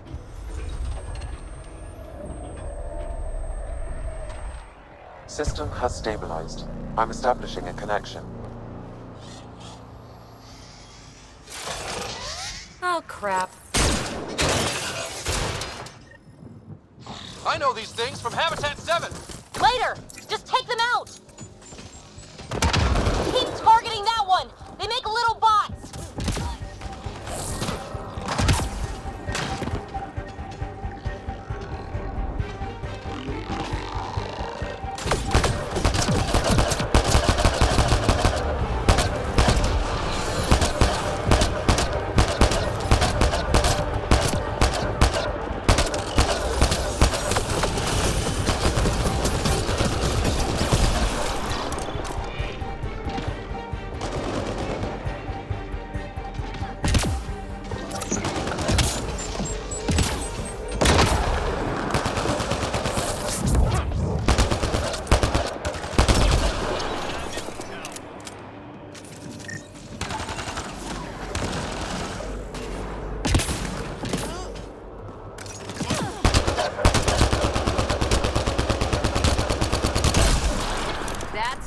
System has stabilized. I'm establishing a connection. Oh, crap. I know these things from Habitat 7! Later! Just take them out! Keep targeting that one! They make little bots!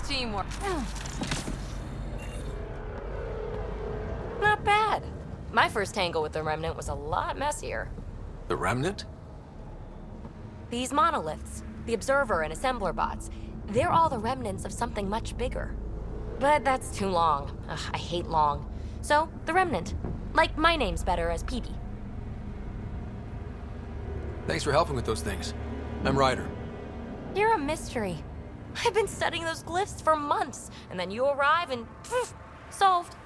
Teamwork. Not bad. My first tangle with the Remnant was a lot messier. The Remnant? These monoliths, the Observer and Assembler bots, they're all the remnants of something much bigger. But that's too long. Ugh, I hate long. So, the Remnant. Like, my name's better as Peepee. Thanks for helping with those things. I'm Ryder. You're a mystery. I've been studying those glyphs for months, and then you arrive and poof, solved.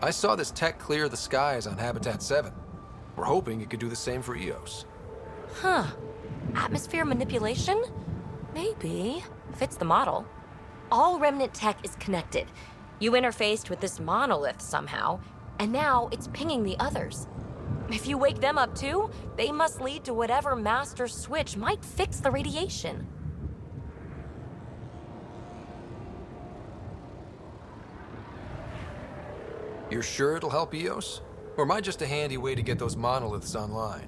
I saw this tech clear the skies on Habitat 7. We're hoping it could do the same for EOS. Huh. Atmosphere manipulation? Maybe. Fits the model. All Remnant tech is connected. You interfaced with this monolith somehow, and now it's pinging the others. If you wake them up too, they must lead to whatever master switch might fix the radiation. You're sure it'll help EOS? Or am I just a handy way to get those monoliths online?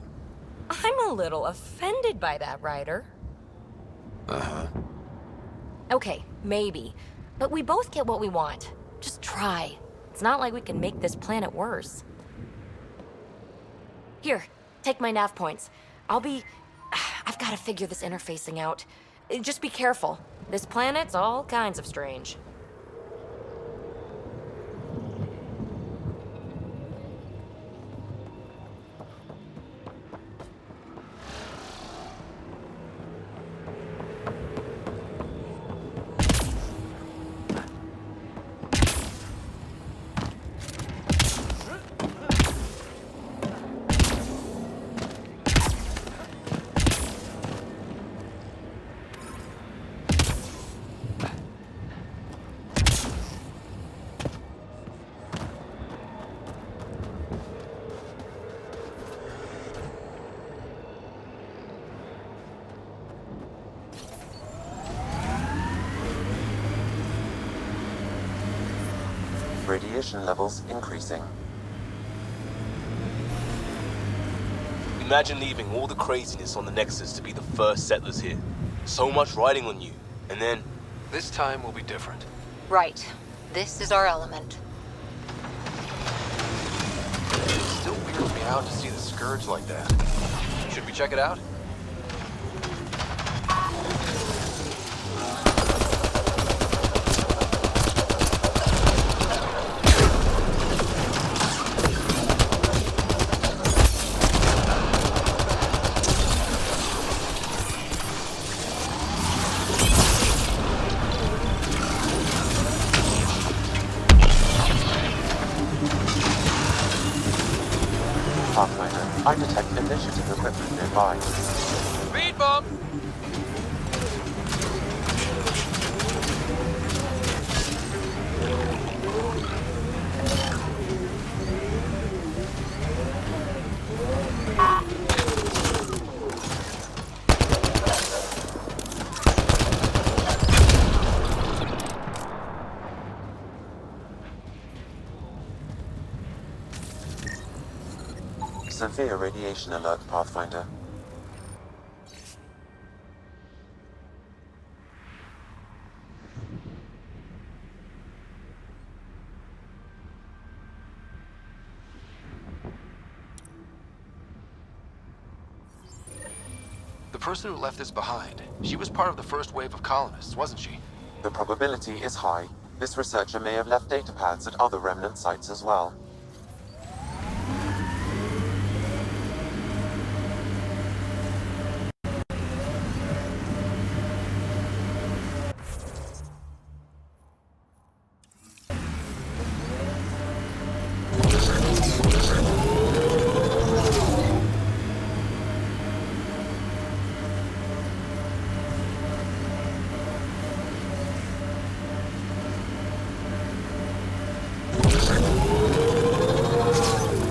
I'm a little offended by that, Ryder. Uh-huh. Okay, maybe. But we both get what we want. Just try. It's not like we can make this planet worse. Here, take my nav points. I've got to figure this interfacing out. Just be careful. This planet's all kinds of strange. Radiation levels increasing. Imagine leaving all the craziness on the Nexus to be the first settlers here. So much riding on you, and then... This time will be different. Right. This is our element. It still weirds me out to see the Scourge like that. Should we check it out? I detect initiative equipment nearby. Speed bump! Severe radiation alert, Pathfinder. The person who left this behind, she was part of the first wave of colonists, wasn't she? The probability is high. This researcher may have left data pads at other remnant sites as well.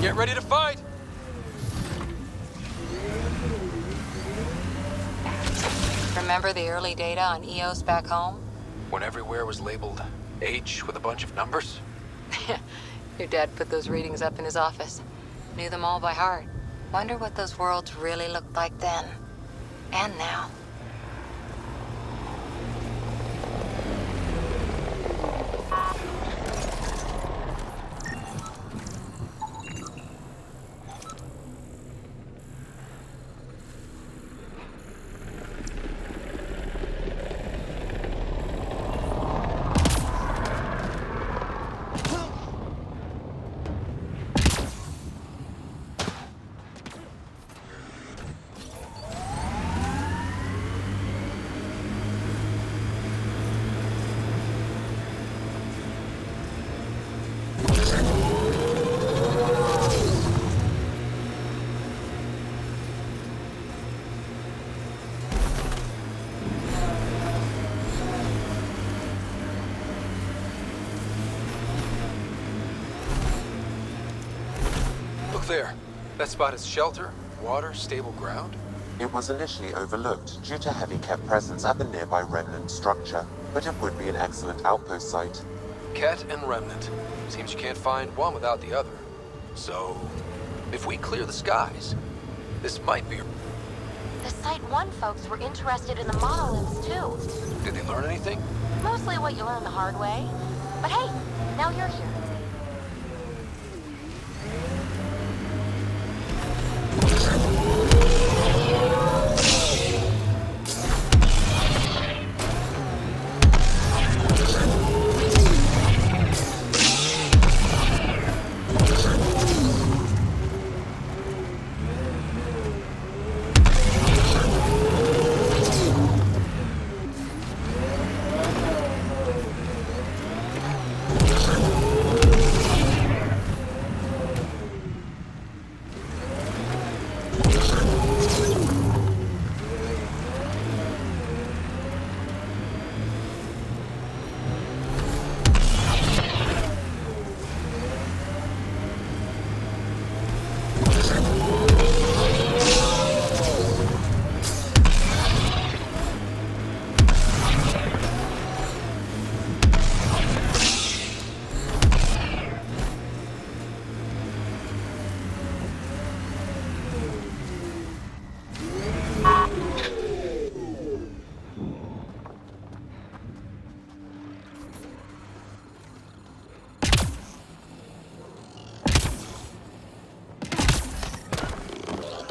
Get ready to fight! Remember the early data on EOS back home? When everywhere was labeled H with a bunch of numbers? Your dad put those readings up in his office. Knew them all by heart. Wonder what those worlds really looked like then. And now. There. That spot is shelter, water, stable ground. It was initially overlooked due to heavy kept presence at the nearby remnant structure, but it would be an excellent outpost site. Ket and remnant. Seems you can't find one without the other. So, if we clear the skies, this might be... The Site 1 folks were interested in the monoliths, too. Did they learn anything? Mostly what you learn the hard way. But hey, now you're here.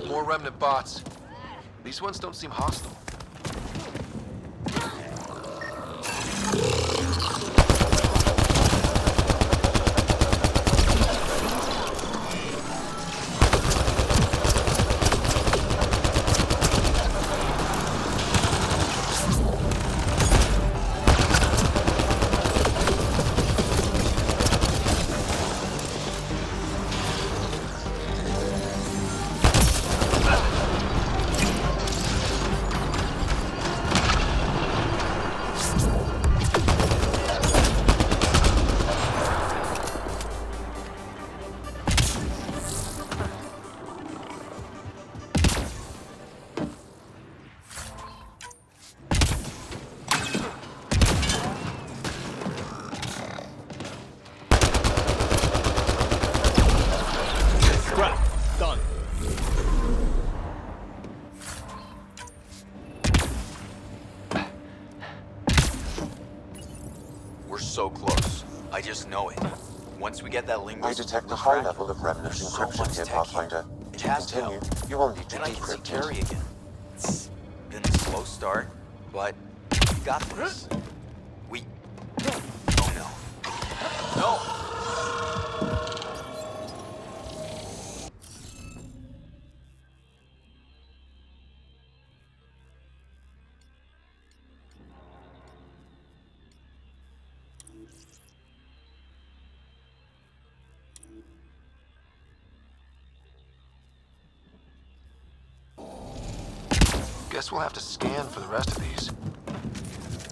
More remnant bots. These ones don't seem hostile. We're so close. I just know it. Once we get that I linguist, detect a high level of remnant encryption here, Pathfinder. It To has to continue, help. you will need to Then I can see decrypt Carrie it. again. It's been a slow start, but we got this. We... Oh no. No! Guess we'll have to scan for the rest of these.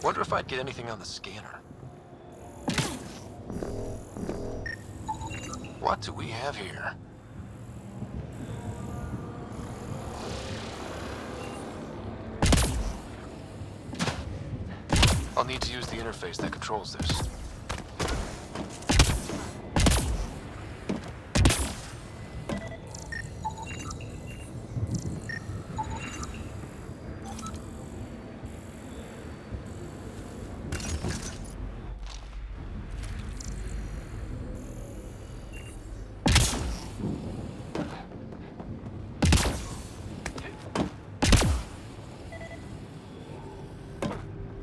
Wonder if I'd get anything on the scanner. What do we have here? I'll need to use the interface that controls this.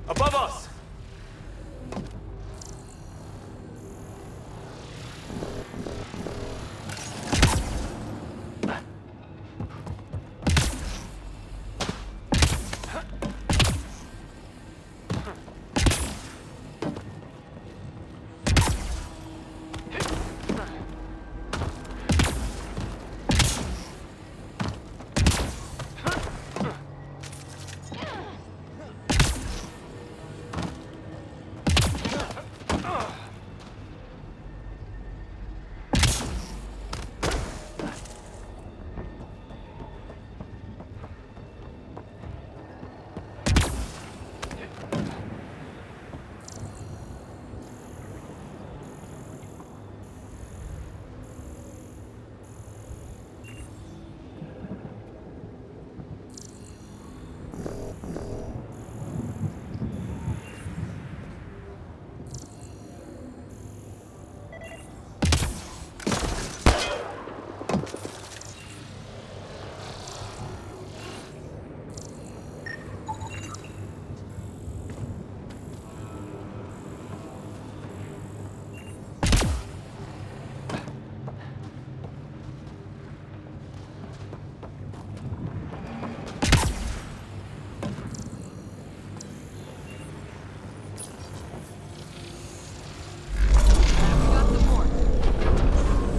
Above us!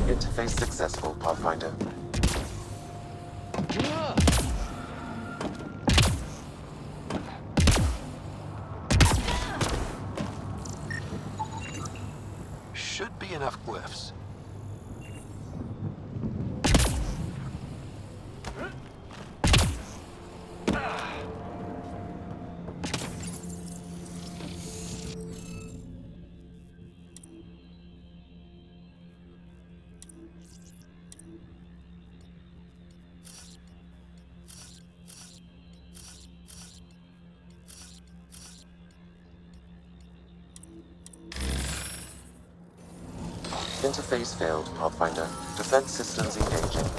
Interface successful, Pathfinder. Should be enough glyphs. Interface failed, Pathfinder. Defense systems engaging.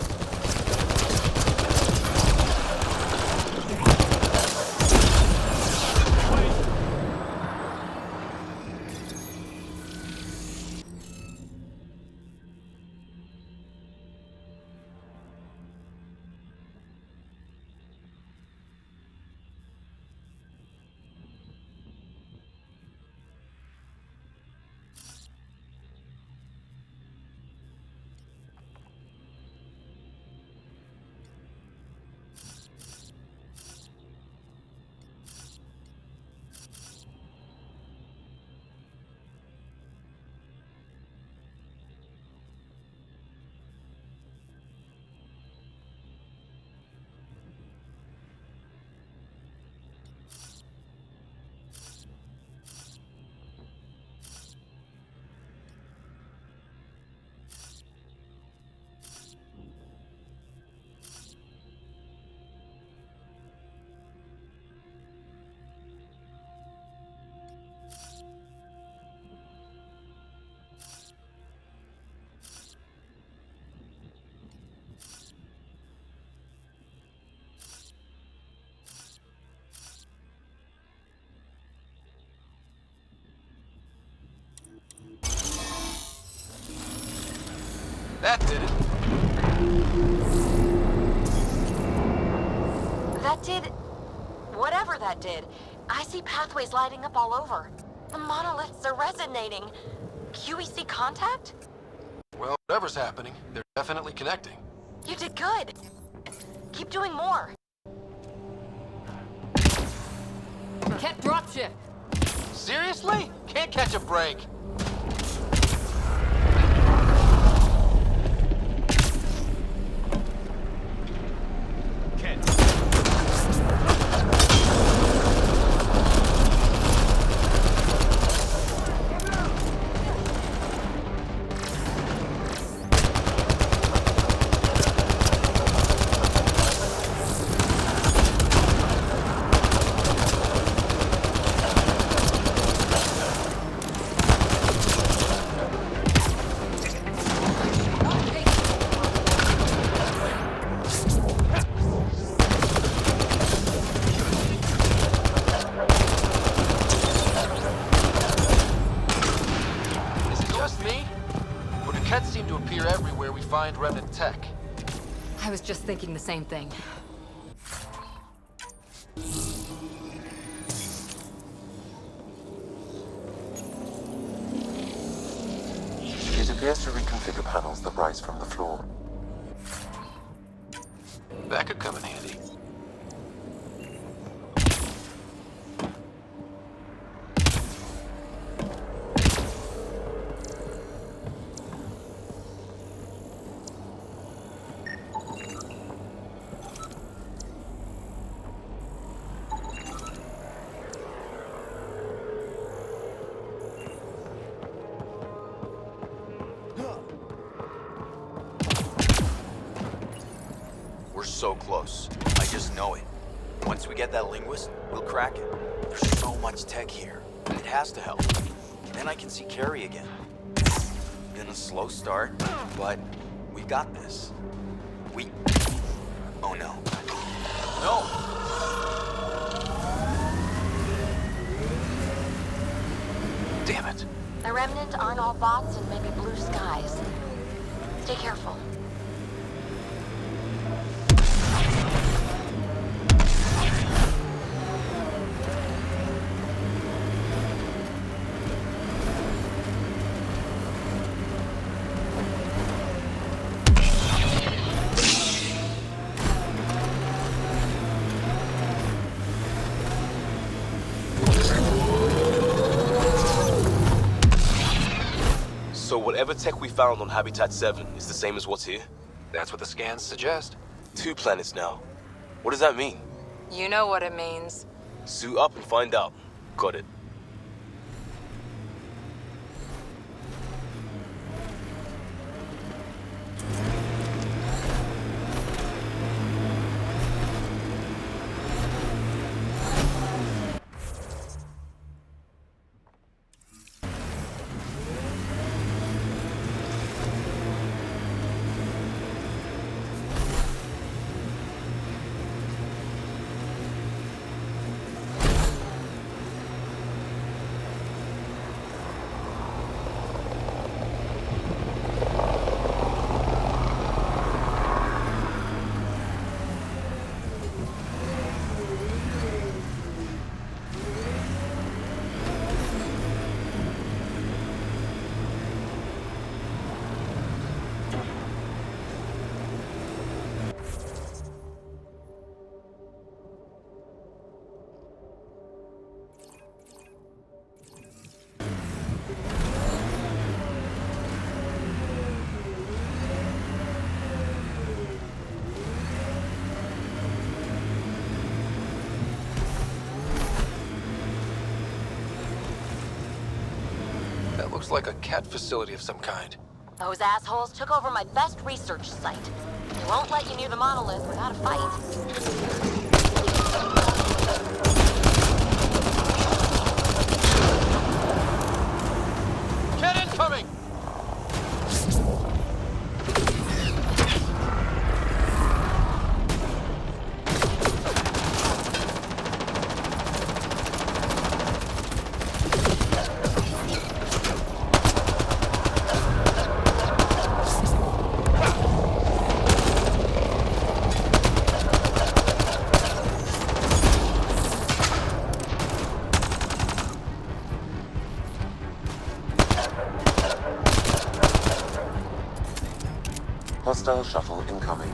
That did it. That did... whatever that did. I see pathways lighting up all over. The monoliths are resonating. QEC contact? Well, whatever's happening, they're definitely connecting. You did good. Keep doing more. Can't dropship. Seriously? Can't catch a break. Find remnant tech. I was just thinking the same thing. It appears to reconfigure panels that rise from the floor. That could come in handy. So close. I just know it. Once we get that linguist, we'll crack it. There's so much tech here, and it has to help. Then I can see Carrie again. Been a slow start, but we got this. Oh no. No! Damn it. The Remnant aren't all bots and maybe blue skies. Stay careful. So whatever tech we found on Habitat 7 is the same as what's here? That's what the scans suggest. 2 planets now. What does that mean? You know what it means. Suit up and find out. Got it. Looks like a cat facility of some kind. Those assholes took over my best research site. They won't let you near the monolith without a fight. Cat incoming! Hostile shuttle incoming.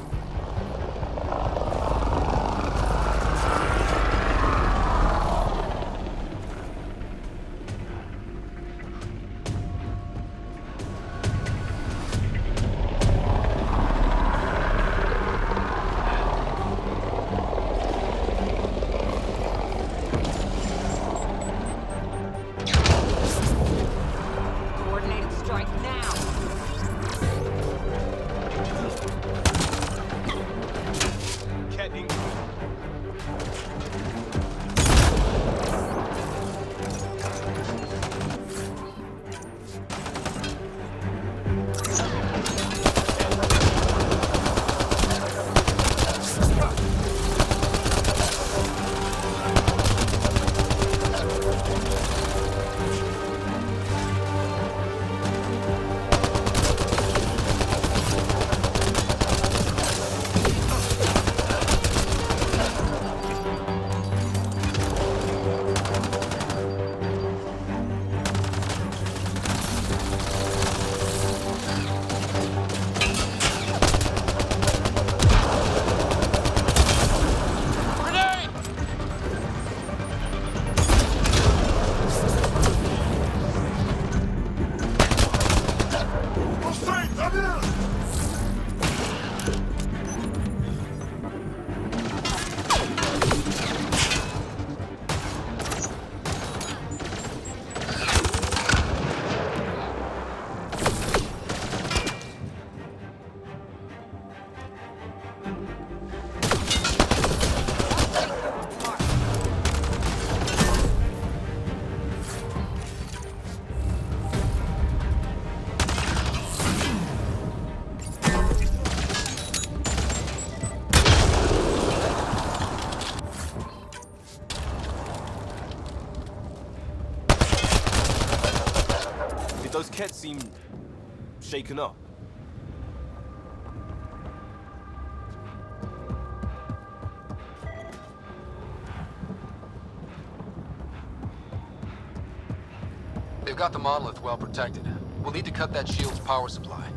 Those Kets seem shaken up. They've got the monolith well protected. We'll need to cut that shield's power supply.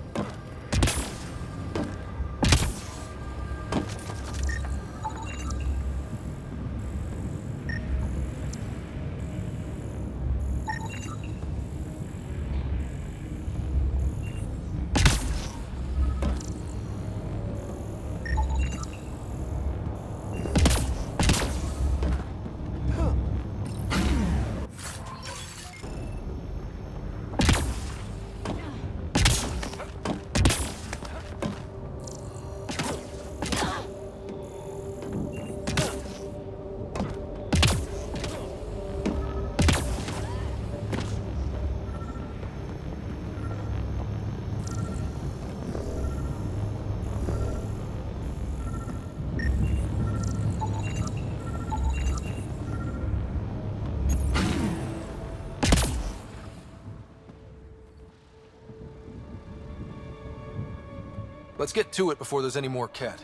Let's get to it before there's any more Ket.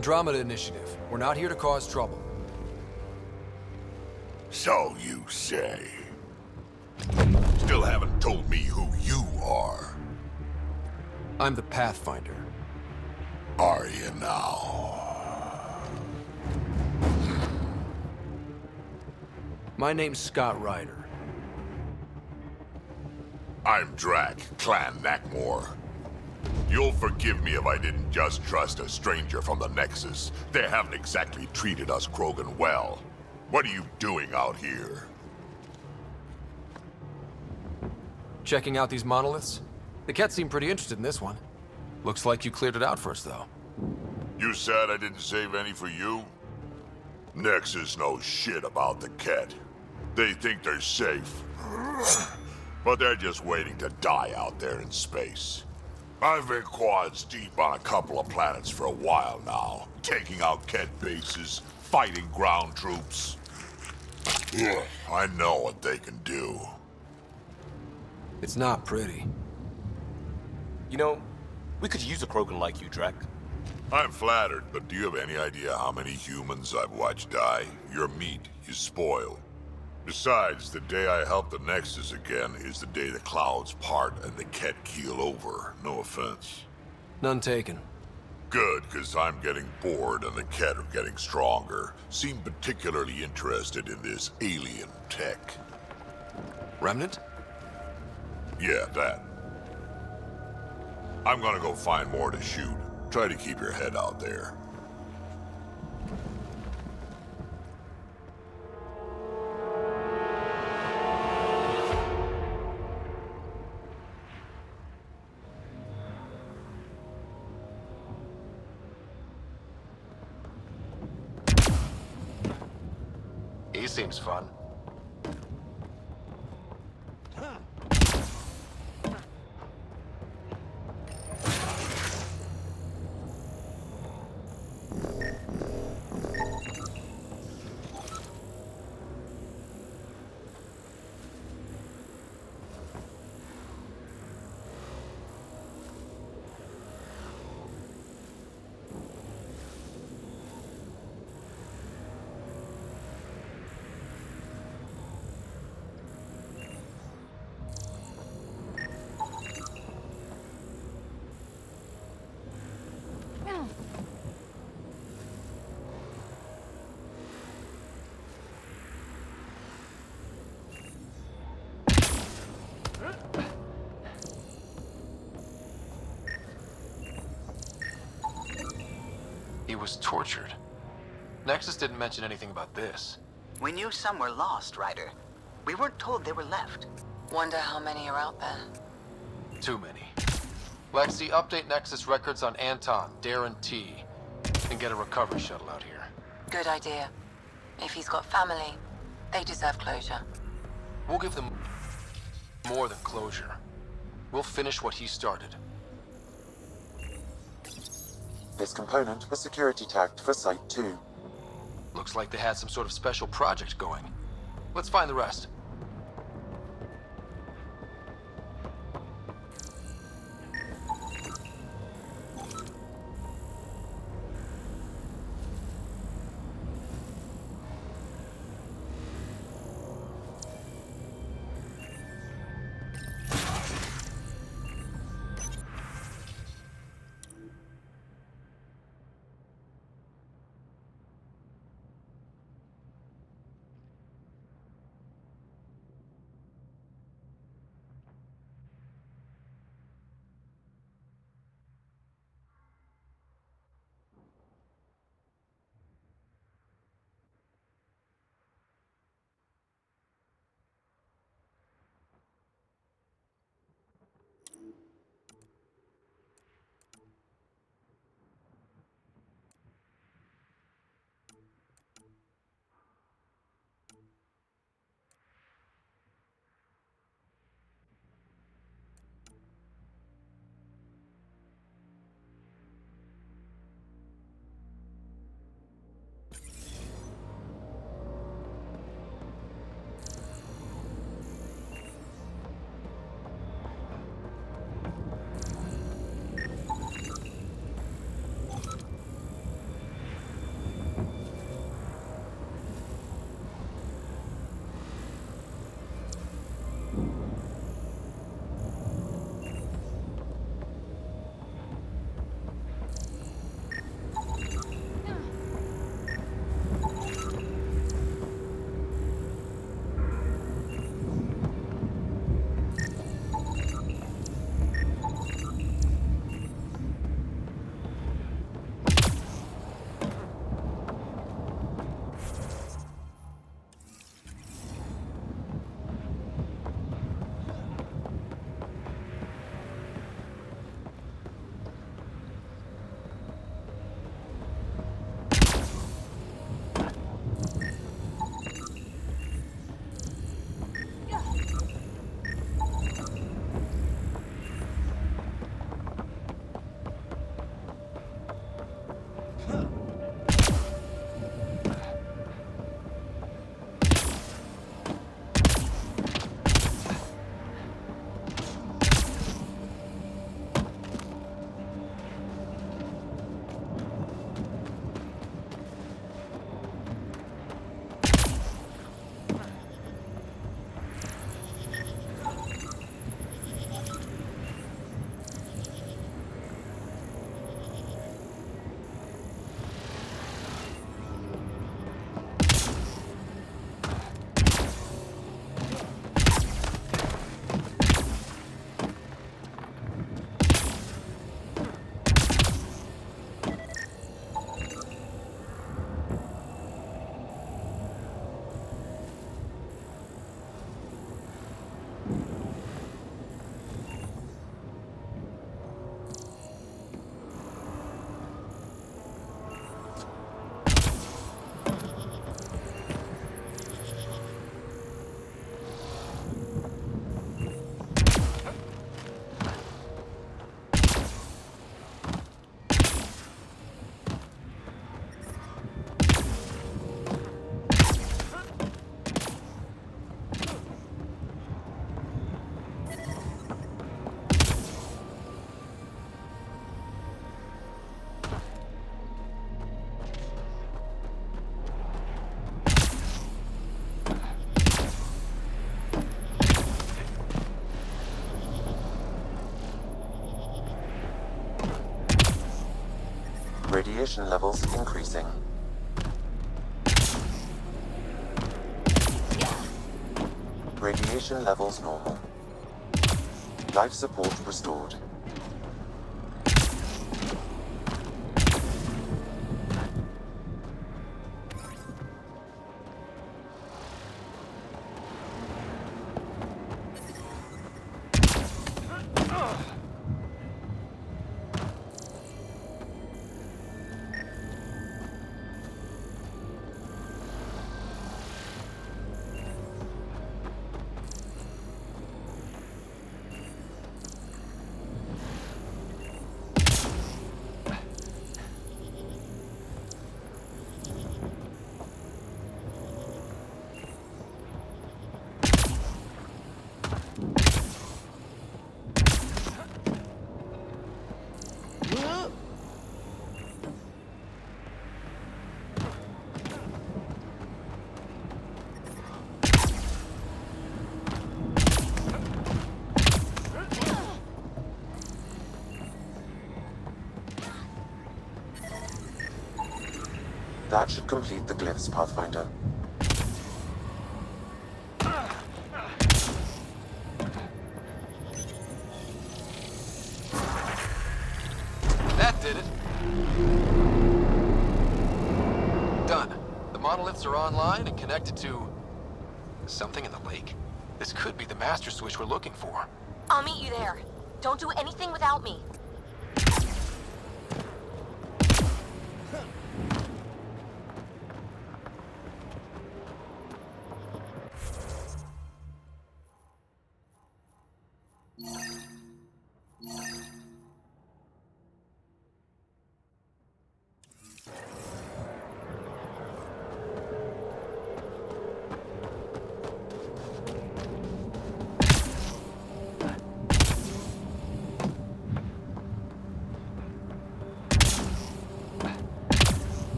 Andromeda Initiative. We're not here to cause trouble. So you say. Still haven't told me who you are. I'm the Pathfinder. Are you now? My name's Scott Ryder. I'm Drac, Clan Knackmore. You'll forgive me if I didn't just trust a stranger from the Nexus. They haven't exactly treated us Krogan well. What are you doing out here? Checking out these monoliths? The Ket seem pretty interested in this one. Looks like you cleared it out for us, though. You said I didn't save any for you? Nexus knows shit about the Ket. They think they're safe. But they're just waiting to die out there in space. I've been quads deep on a couple of planets for a while now, taking out Ket bases, fighting ground troops. I know what they can do. It's not pretty. You know, we could use a Krogan like you, Drac. I'm flattered, but do you have any idea how many humans I've watched die? Your meat is spoiled. Besides, the day I help the Nexus again is the day the clouds part and the Ket keel over. No offense. None taken. Good, because I'm getting bored and the Ket are getting stronger. Seem particularly interested in this alien tech. Remnant? Yeah, that. I'm gonna go find more to shoot. Try to keep your head out there. He seems fun. He was tortured. Nexus didn't mention anything about this. We knew some were lost, Ryder. We weren't told they were left. Wonder how many are out there. Too many. Lexi, update Nexus records on Anton, Darren T, and get a recovery shuttle out here. Good idea. If he's got family, they deserve closure. We'll give them more than closure. We'll finish what he started. This component was security tagged for Site 2. Looks like they had some sort of special project going. Let's find the rest. Radiation levels increasing. Radiation levels normal. Life support restored. That should complete the glyphs, Pathfinder. That did it. Done. The monoliths are online and connected to something in the lake. This could be the master switch we're looking for. I'll meet you there. Don't do anything without me.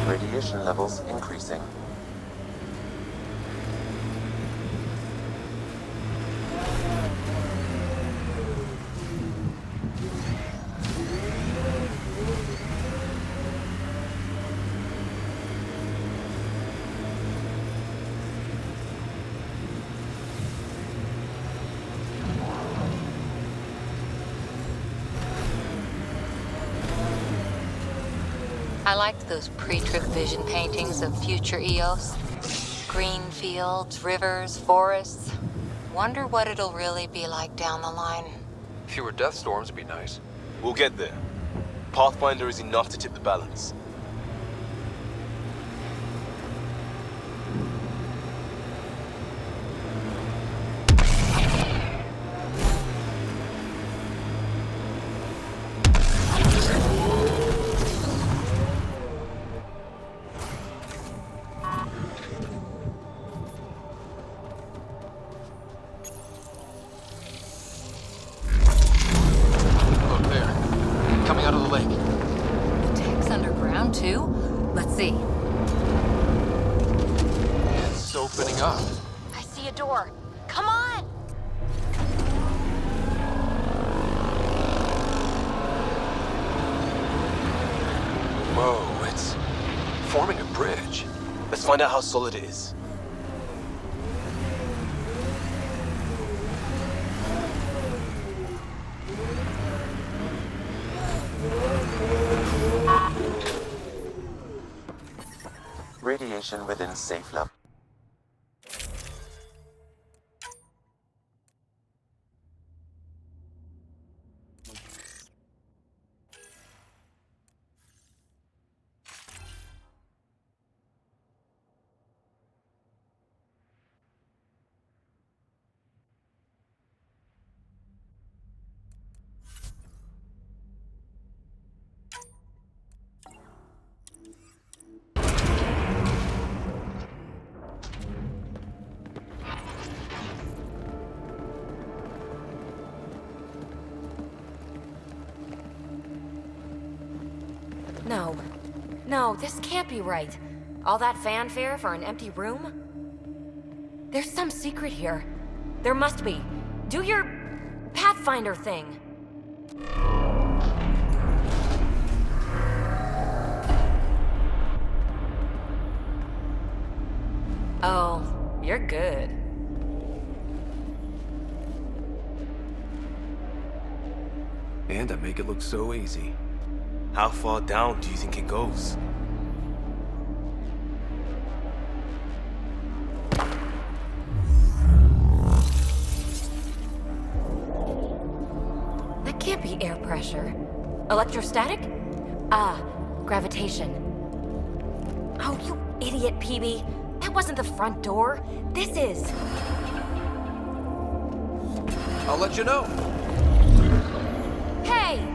Radiation levels increasing. I liked those pre-trip vision paintings of future Eos. Green fields, rivers, forests. Wonder what it'll really be like down the line. Fewer death storms would be nice. We'll get there. Pathfinder is enough to tip the balance. Find out how solid it is. Radiation within safe level. No, this can't be right. All that fanfare for an empty room? There's some secret here. There must be. Do your Pathfinder thing. Oh, you're good. And I make it look so easy. How far down do you think it goes? That can't be air pressure. Electrostatic? Ah, gravitation. Oh, you idiot, PB. That wasn't the front door. This is. I'll let you know. Hey!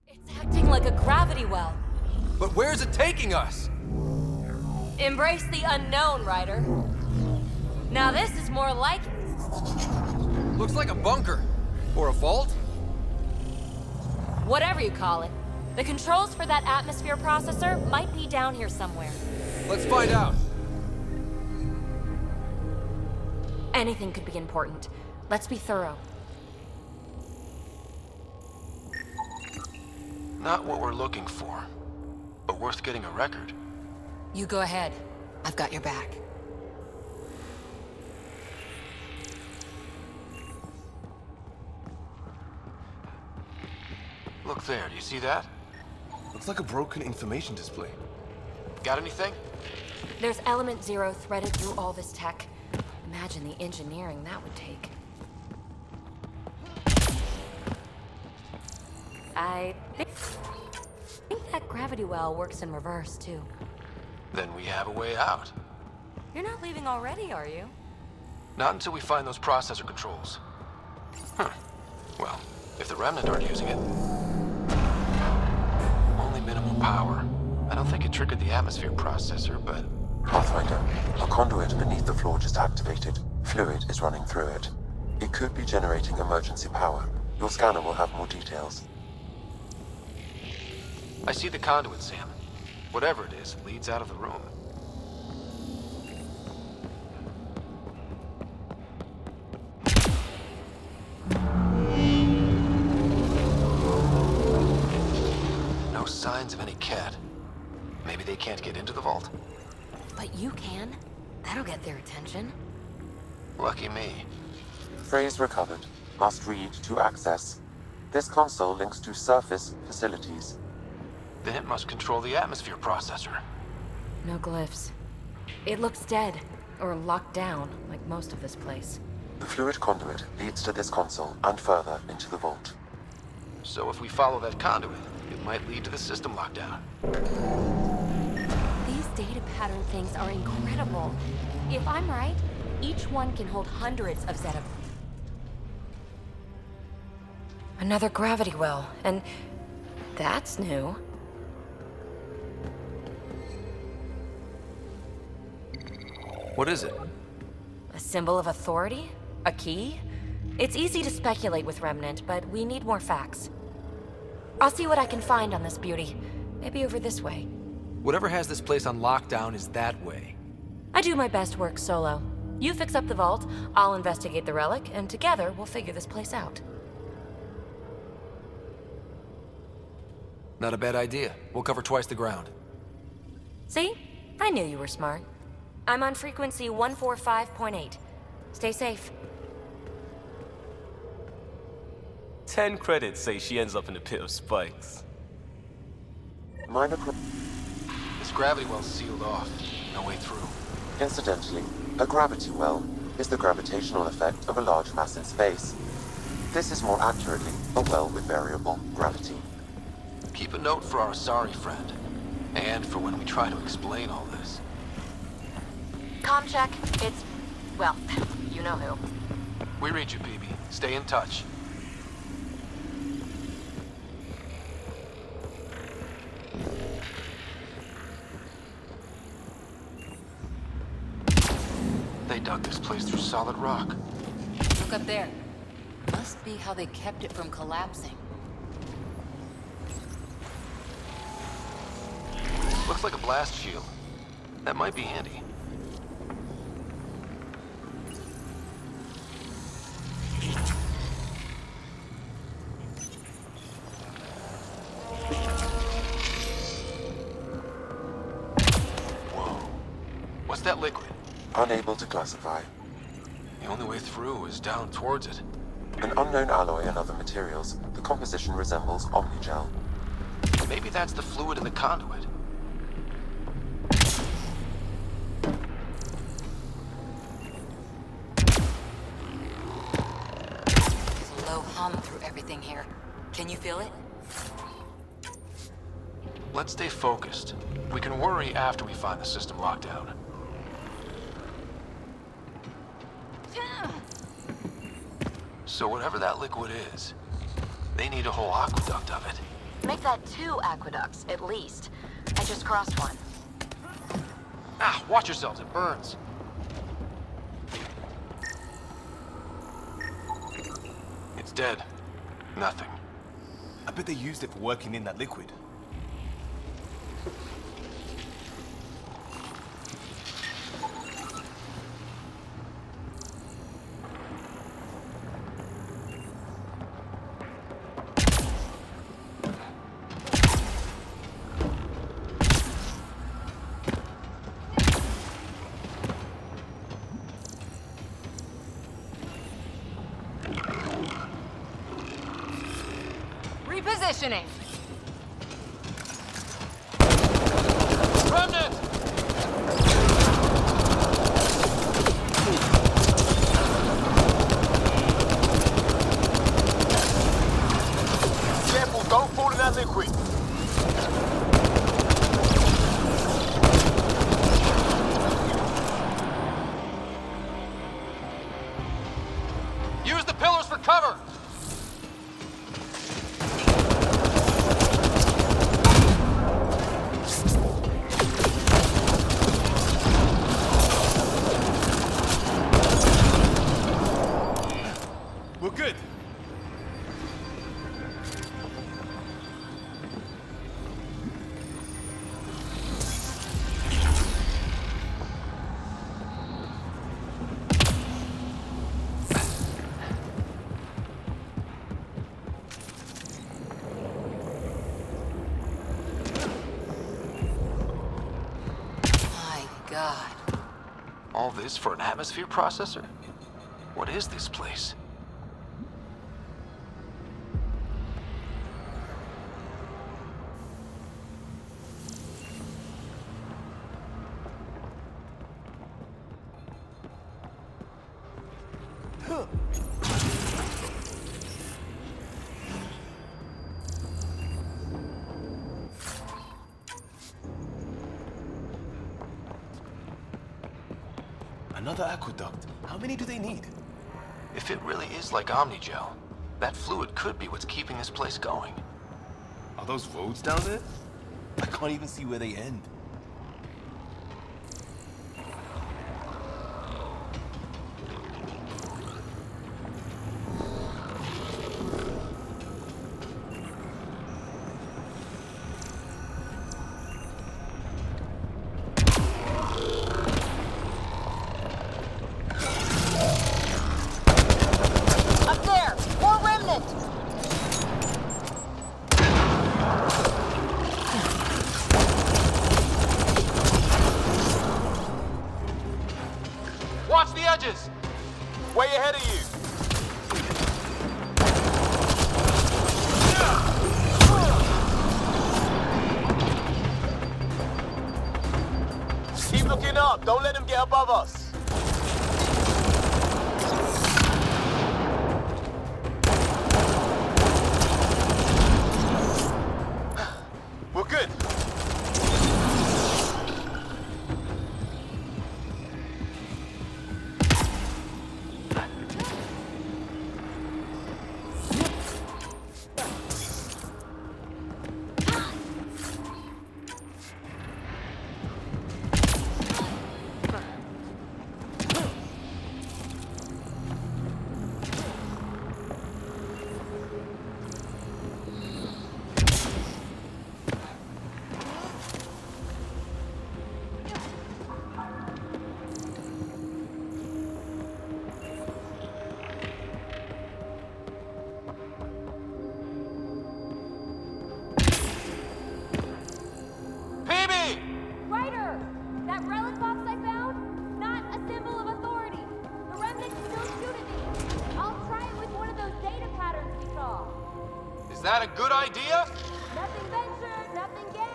It's acting like a gravity well. But where's it taking us? Embrace the unknown, Ryder. Now this is more like it. Looks like a bunker. Or a vault? Whatever you call it. The controls for that atmosphere processor might be down here somewhere. Let's find out. Anything could be important. Let's be thorough. Not what we're looking for, but worth getting a record. You go ahead. I've got your back. Look there, do you see that? Looks like a broken information display. Got anything? There's element 0 threaded through all this tech. Imagine the engineering that would take. I think that gravity well works in reverse, too. Then we have a way out. You're not leaving already, are you? Not until we find those processor controls. Huh. Well, if the Remnant aren't using it... Only minimal power. I don't think it triggered the atmosphere processor, but... Pathfinder, a conduit beneath the floor just activated. Fluid is running through it. It could be generating emergency power. Your scanner will have more details. I see the conduit, Sam. Whatever it is, it leads out of the room. No signs of any cat. Maybe they can't get into the vault. But you can. That'll get their attention. Lucky me. Phrase recovered. Must read to access. This console links to surface facilities. Then it must control the atmosphere processor. No glyphs. It looks dead, or locked down, like most of this place. The fluid conduit leads to this console and further into the vault. So if we follow that conduit, it might lead to the system lockdown. These data pattern things are incredible. If I'm right, each one can hold hundreds of zettabytes. Another gravity well, and that's new. What is it? A symbol of authority? A key? It's easy to speculate with Remnant, but we need more facts. I'll see what I can find on this beauty. Maybe over this way. Whatever has this place on lockdown is that way. I do my best work solo. You fix up the vault, I'll investigate the relic, and together we'll figure this place out. Not a bad idea. We'll cover twice the ground. See? I knew you were smart. I'm on frequency 145.8. Stay safe. 10 credits say she ends up in a pit of spikes. This gravity well's sealed off. No way through. Incidentally, a gravity well is the gravitational effect of a large mass in space. This is more accurately a well with variable gravity. Keep a note for our sorry friend. And for when we try to explain all this. Comm check. It's... well, you know who. We read you, PB. Stay in touch. dug this place through solid rock. Look up there. Must be how they kept it from collapsing. Looks like a blast shield. That might be handy. Whoa. What's that liquid? Unable to classify. The only way through is down towards it. An unknown alloy and other materials. The composition resembles omnigel. Maybe that's the fluid in the conduit. There's a low hum through everything here. Can you feel it? Let's stay focused. We can worry after we find the system locked down. So whatever that liquid is, they need a whole aqueduct of it. Make that 2 aqueducts, at least. I just crossed one. Ah, watch yourselves, it burns. It's dead. Nothing. I bet they used it for working in that liquid. Repositioning. Remnant! Careful, don't fall in that liquid. Use the pillars for cover. We're good. My God. All this for an atmosphere processor? What is this place? Another aqueduct. How many do they need? If it really is like Omnigel, that fluid could be what's keeping this place going. Are those roads down there? I can't even see where they end. Up there! More remnant! Watch the edges! Way ahead of you! Keep looking up, don't let him get above us! We're good. that a good idea? Nothing ventured, nothing gained.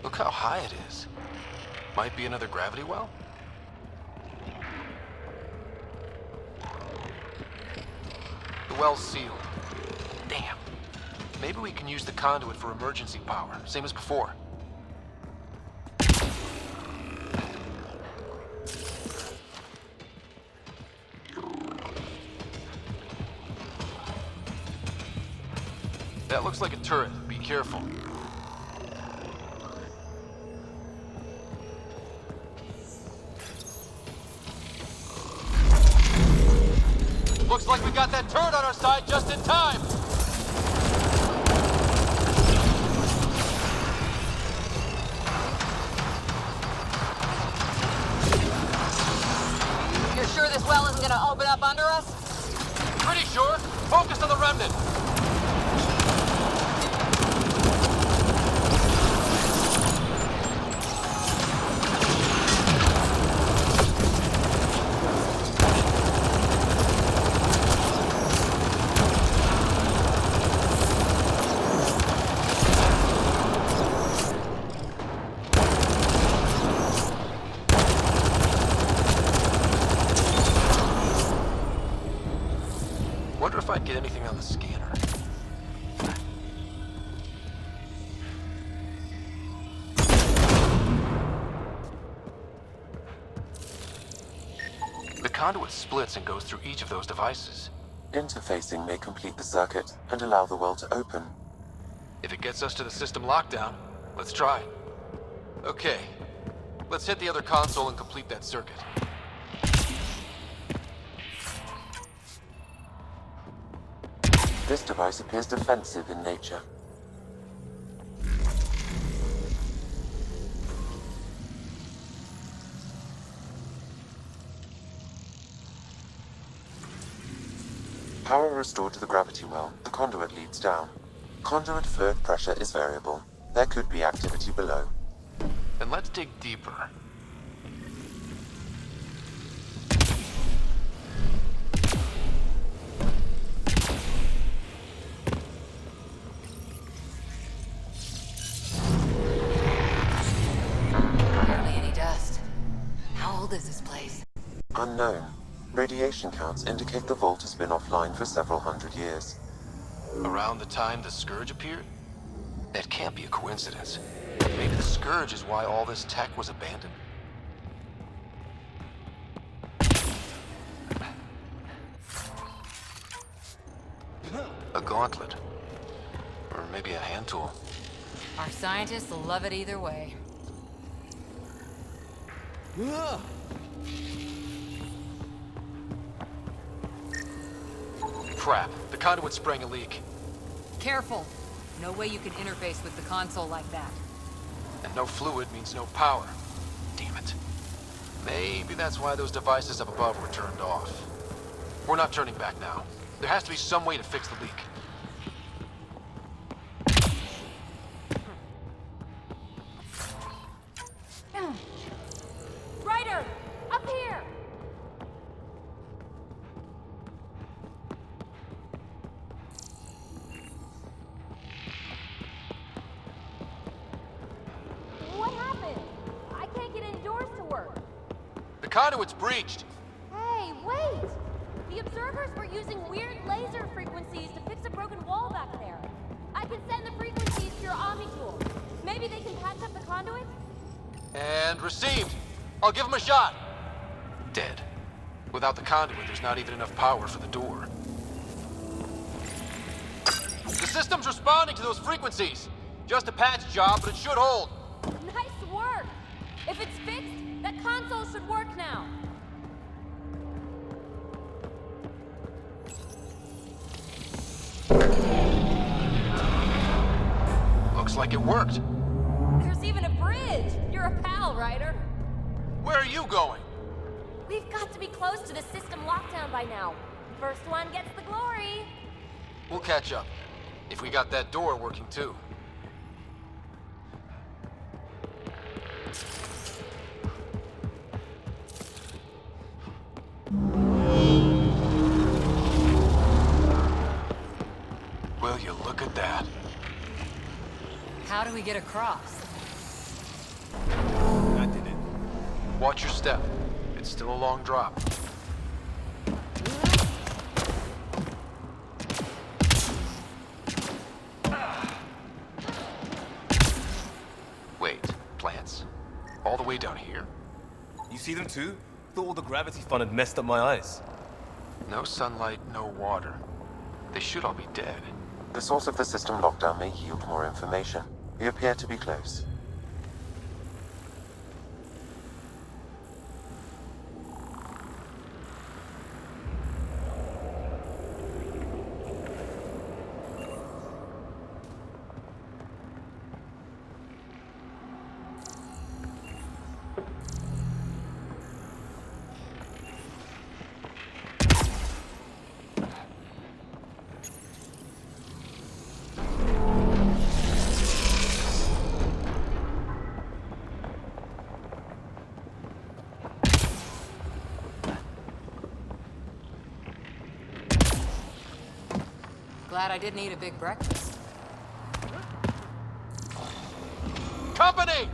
Look how high it is. Might be another gravity well? The well's sealed. Damn. Maybe we can use the conduit for emergency power, same as before. That looks like a turret. Be careful. Looks like we got that turret on our side just in time! You're sure this well isn't gonna open up under us? Pretty sure. Focus on the remnant. Wonder if I'd get anything on the scanner. The conduit splits and goes through each of those devices. Interfacing may complete the circuit and allow the well to open. If it gets us to the system lockdown, let's try. Okay, let's hit the other console and complete that circuit. This device appears defensive in nature. Power restored to the gravity well, the conduit leads down. Conduit fluid pressure is variable. There could be activity below. Then let's dig deeper. Barely any dust. How old is this place? Unknown. Radiation counts indicate the vault has been offline for several hundred years. Around the time the Scourge appeared? That can't be a coincidence. Maybe the Scourge is why all this tech was abandoned. A gauntlet. Or maybe a hand tool. Our scientists will love it either way. Crap. The conduit sprang a leak. Careful. No way you can interface with the console like that. And no fluid means no power. Damn it. Maybe that's why those devices up above were turned off. We're not turning back now. There has to be some way to fix the leak. Ryder! Up here! What happened? I can't get indoors to work. The conduit's breached. Hey, wait! The observers were using weird laser frequencies to fix a broken wall back there. I can send the frequencies to your Omni tool. Maybe they can patch up the conduit? And received. I'll give him a shot. Dead. Without the conduit, there's not even enough power for the door. The system's responding to those frequencies. Just a patch job, but it should hold. Nice work! If it's fixed, that console should work now. Looks like it worked. There's even a bridge. bridge! You're a pal, Ryder. Where are you going? We've got to be close to the system lockdown by now. First one gets the glory. We'll catch up. If we got that door working too. Will you look at that? How do we get across? I did it. Watch your step. It's still a long drop. Wait, plants? All the way down here? You see them too? Thought all the gravity fun had messed up my eyes. No sunlight, no water. They should all be dead. The source of the system lockdown may yield more information. We appear to be close. Glad I didn't eat a big breakfast. Company!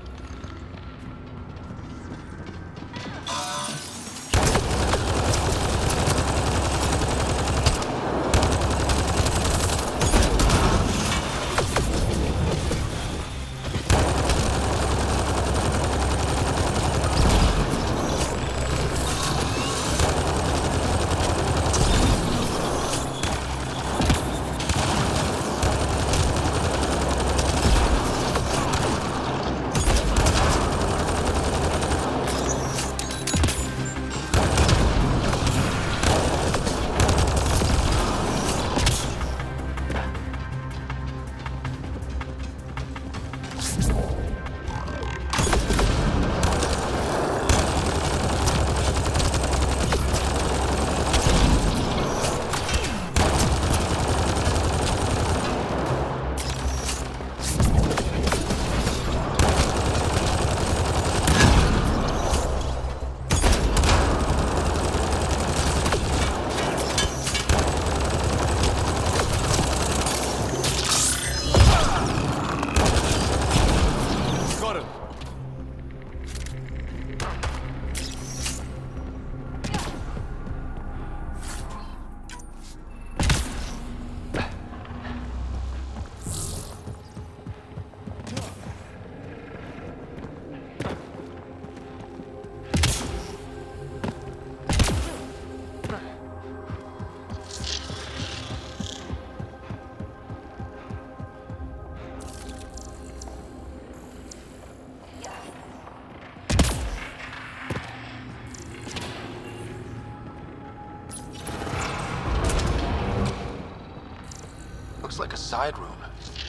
Looks like a side room.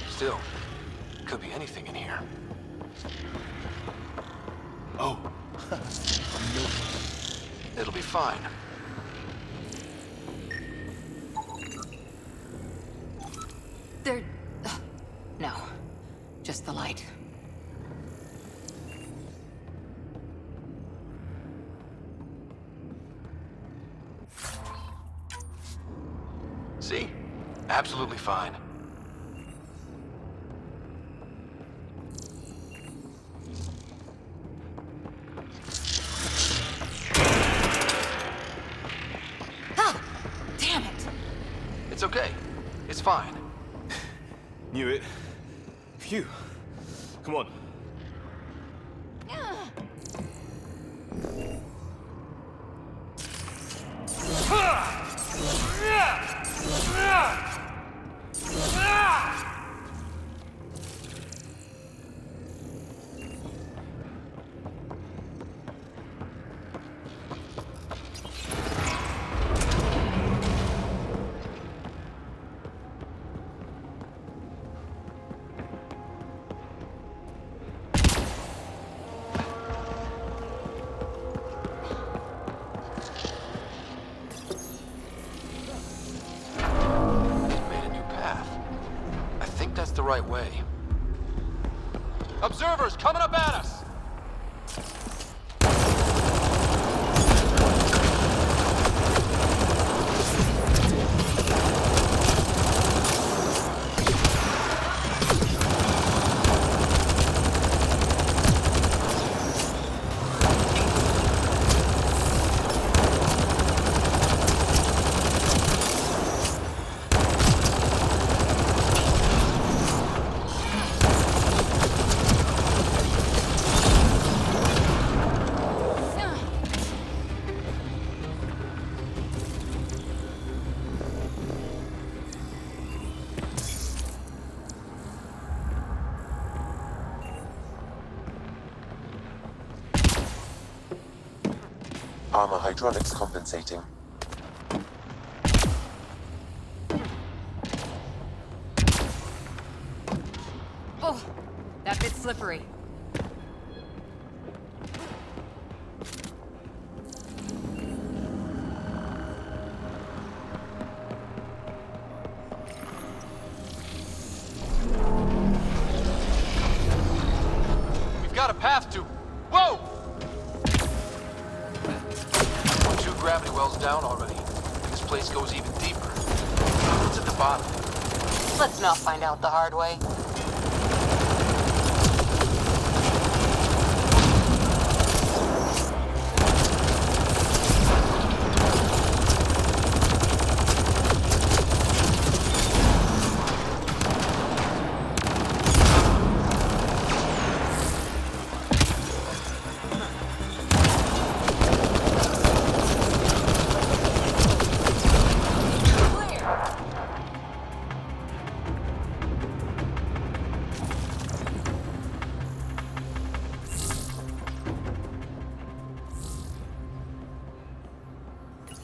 Still, could be anything in here. Oh. It'll be fine. There... no. Just the light. See? Absolutely fine. Ah! Damn it! It's okay. It's fine. Knew it. Phew. Come on. right way. Observers coming up at us! Armor hydraulics compensating. Oh, that bit's slippery. We've got a path to... Whoa! 2 gravity wells down already. This place goes even deeper. What's at the bottom? Let's not find out the hard way.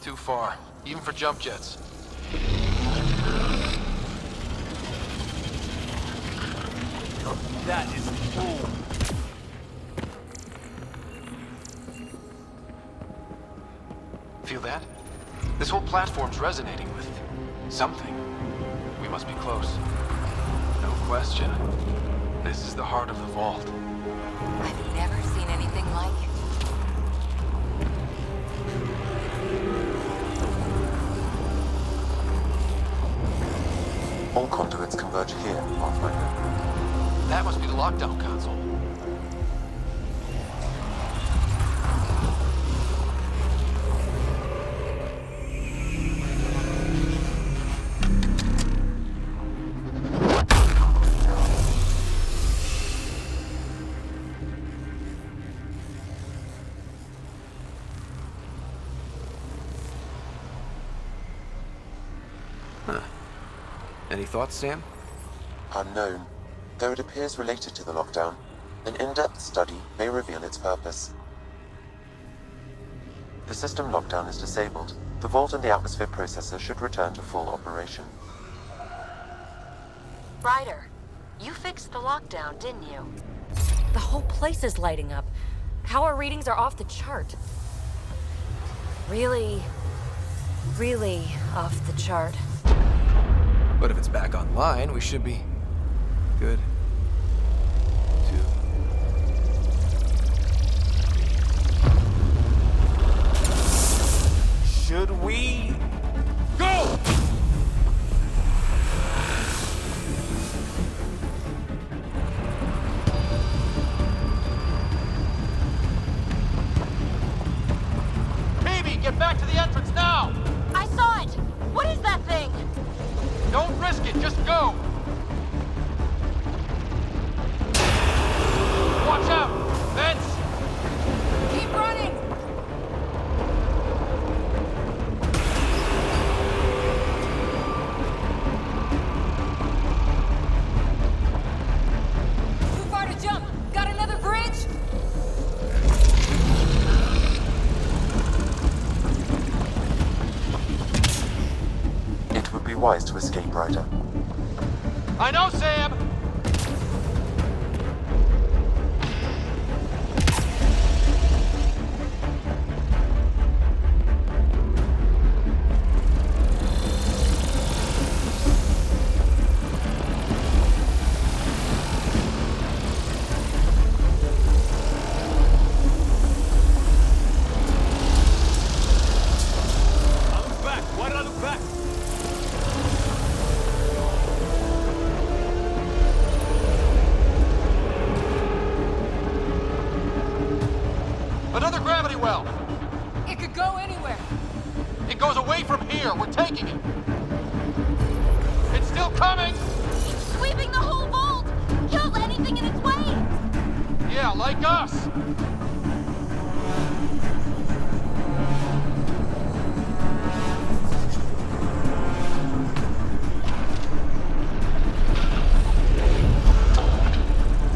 Too far, even for jump jets. That is cool. Feel that? This whole platform's resonating with something. We must be close. No question. This is the heart of the vault. I've never seen anything like it. All conduits converge here, Pathfinder. That must be the lockdown console. Any thoughts, Sam? Unknown. Though it appears related to the lockdown, an in-depth study may reveal its purpose. The system lockdown is disabled. The vault and the atmosphere processor should return to full operation. Ryder, you fixed the lockdown, didn't you? The whole place is lighting up. Power readings are off the chart. Really off the chart. But if it's back online, we should be good. Should we go? Baby, get back to the entrance now! I saw it! What is that thing? Don't risk it, just go! Watch out! Vents! Keep running! Too far to jump! Got another bridge? It would be wise to escape, Ryder. I know, Sam! back! Another gravity well! It could go anywhere. It goes away from here. We're taking it. It's still coming! It's sweeping the whole vault! Kills anything in its way! Yeah, like us!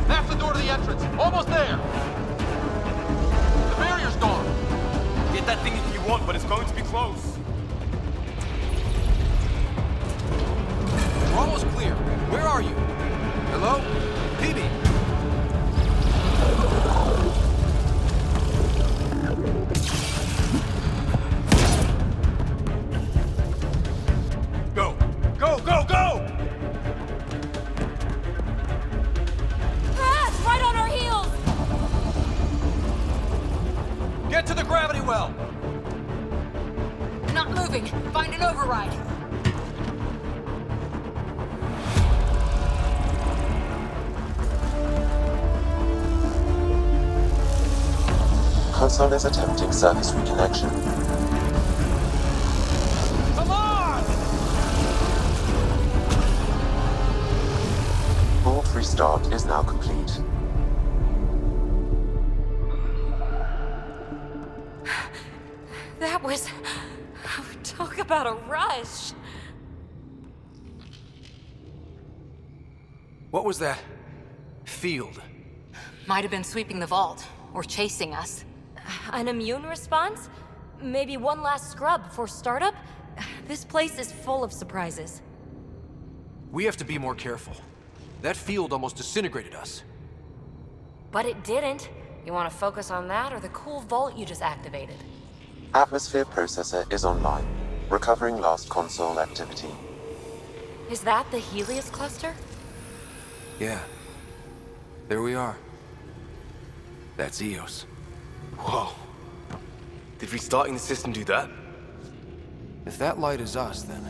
That's the door to the entrance. Almost there. The barrier's gone. Get that thing if you want, but it's going to be close. We're almost clear. Where are you? Hello? PB? Go! Go, go, go! Ah, it's right on our heels! Get to the gravity well! Not moving. Find an override. Console is attempting service reconnection. Come on! Vault restart is now complete. That was... Talk about a rush. What was that? Field. Might have been sweeping the vault, or chasing us. An immune response? Maybe one last scrub before startup? This place is full of surprises. We have to be more careful. That field almost disintegrated us. But it didn't. You want to focus on that or the cool vault you just activated? Atmosphere processor is online, recovering last console activity. Is that the Helios cluster? Yeah. There we are. That's EOS. Whoa. Did restarting the system do that? If that light is us, then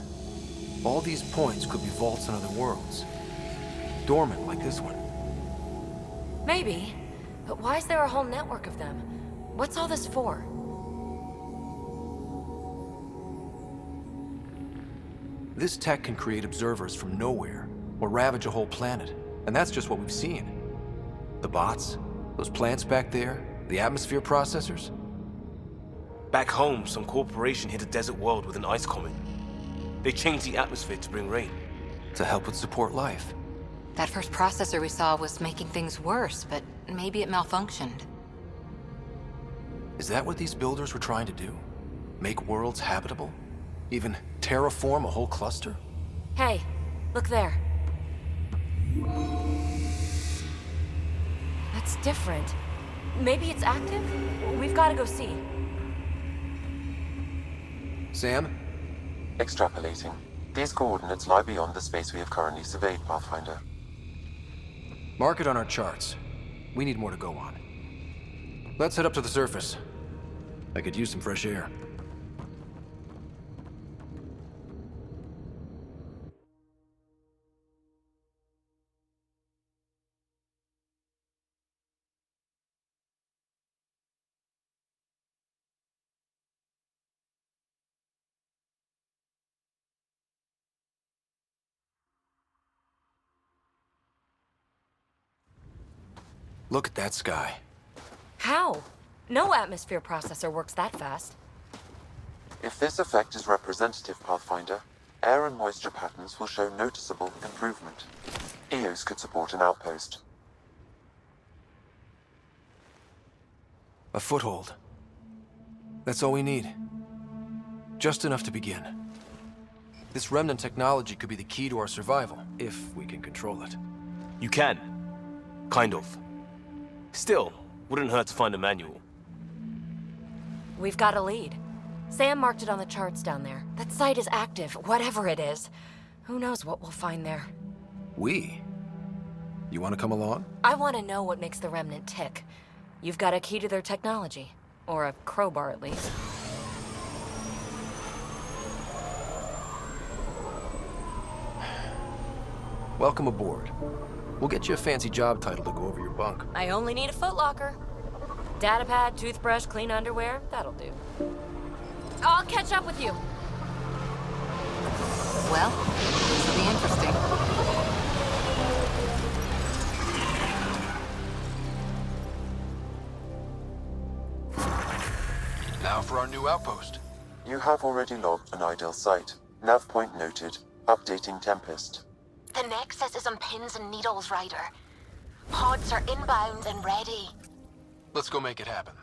all these points could be vaults in other worlds. Dormant like this one. Maybe. But why is there a whole network of them? What's all this for? This tech can create observers from nowhere, or ravage a whole planet. And that's just what we've seen. The bots, those plants back there, the atmosphere processors. Back home, some corporation hit a desert world with an ice comet. They changed the atmosphere to bring rain. To help with support life. That first processor we saw was making things worse, but maybe it malfunctioned. Is that what these builders were trying to do? Make worlds habitable? Even terraform a whole cluster? Hey, look there. That's different. Maybe it's active? We've got to go see. Sam? Extrapolating. These coordinates lie beyond the space we have currently surveyed, Pathfinder. Mark it on our charts. We need more to go on. Let's head up to the surface. I could use some fresh air. Look at that sky. How? No atmosphere processor works that fast. If this effect is representative, Pathfinder, air and moisture patterns will show noticeable improvement. EOS could support an outpost. A foothold. That's all we need. Just enough to begin. This remnant technology could be the key to our survival, if we can control it. You can. Kind of. Still, wouldn't hurt to find a manual. We've got a lead. Sam marked it on the charts down there. That site is active, whatever it is. Who knows what we'll find there. We? You want to come along? I want to know what makes the Remnant tick. You've got a key to their technology. Or a crowbar, at least. Welcome aboard. We'll get you a fancy job title to go over your bunk. I only need a footlocker. Data pad, toothbrush, clean underwear, that'll do. I'll catch up with you. Well, this will be interesting. Now for our new outpost. You have already logged an ideal site. Nav point noted. Updating Tempest. The Nexus is on pins and needles, Ryder. Pods are inbound and ready. Let's go make it happen.